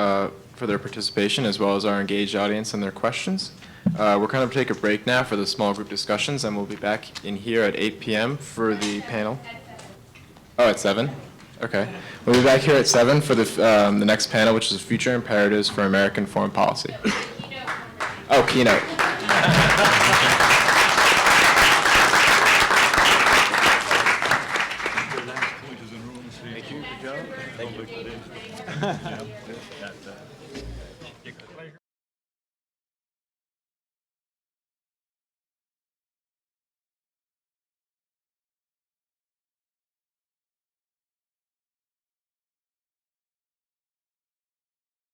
for their participation, as well as our engaged audience and their questions. We're going to take a break now for the small group discussions, and we'll be back in here at 8 p.m. for the panel. Oh, at 7? Okay. We'll be back here at 7 for the next panel, which is Future Imperatives for American Foreign Policy. Oh, keynote. Thank you. Good job. Thank you.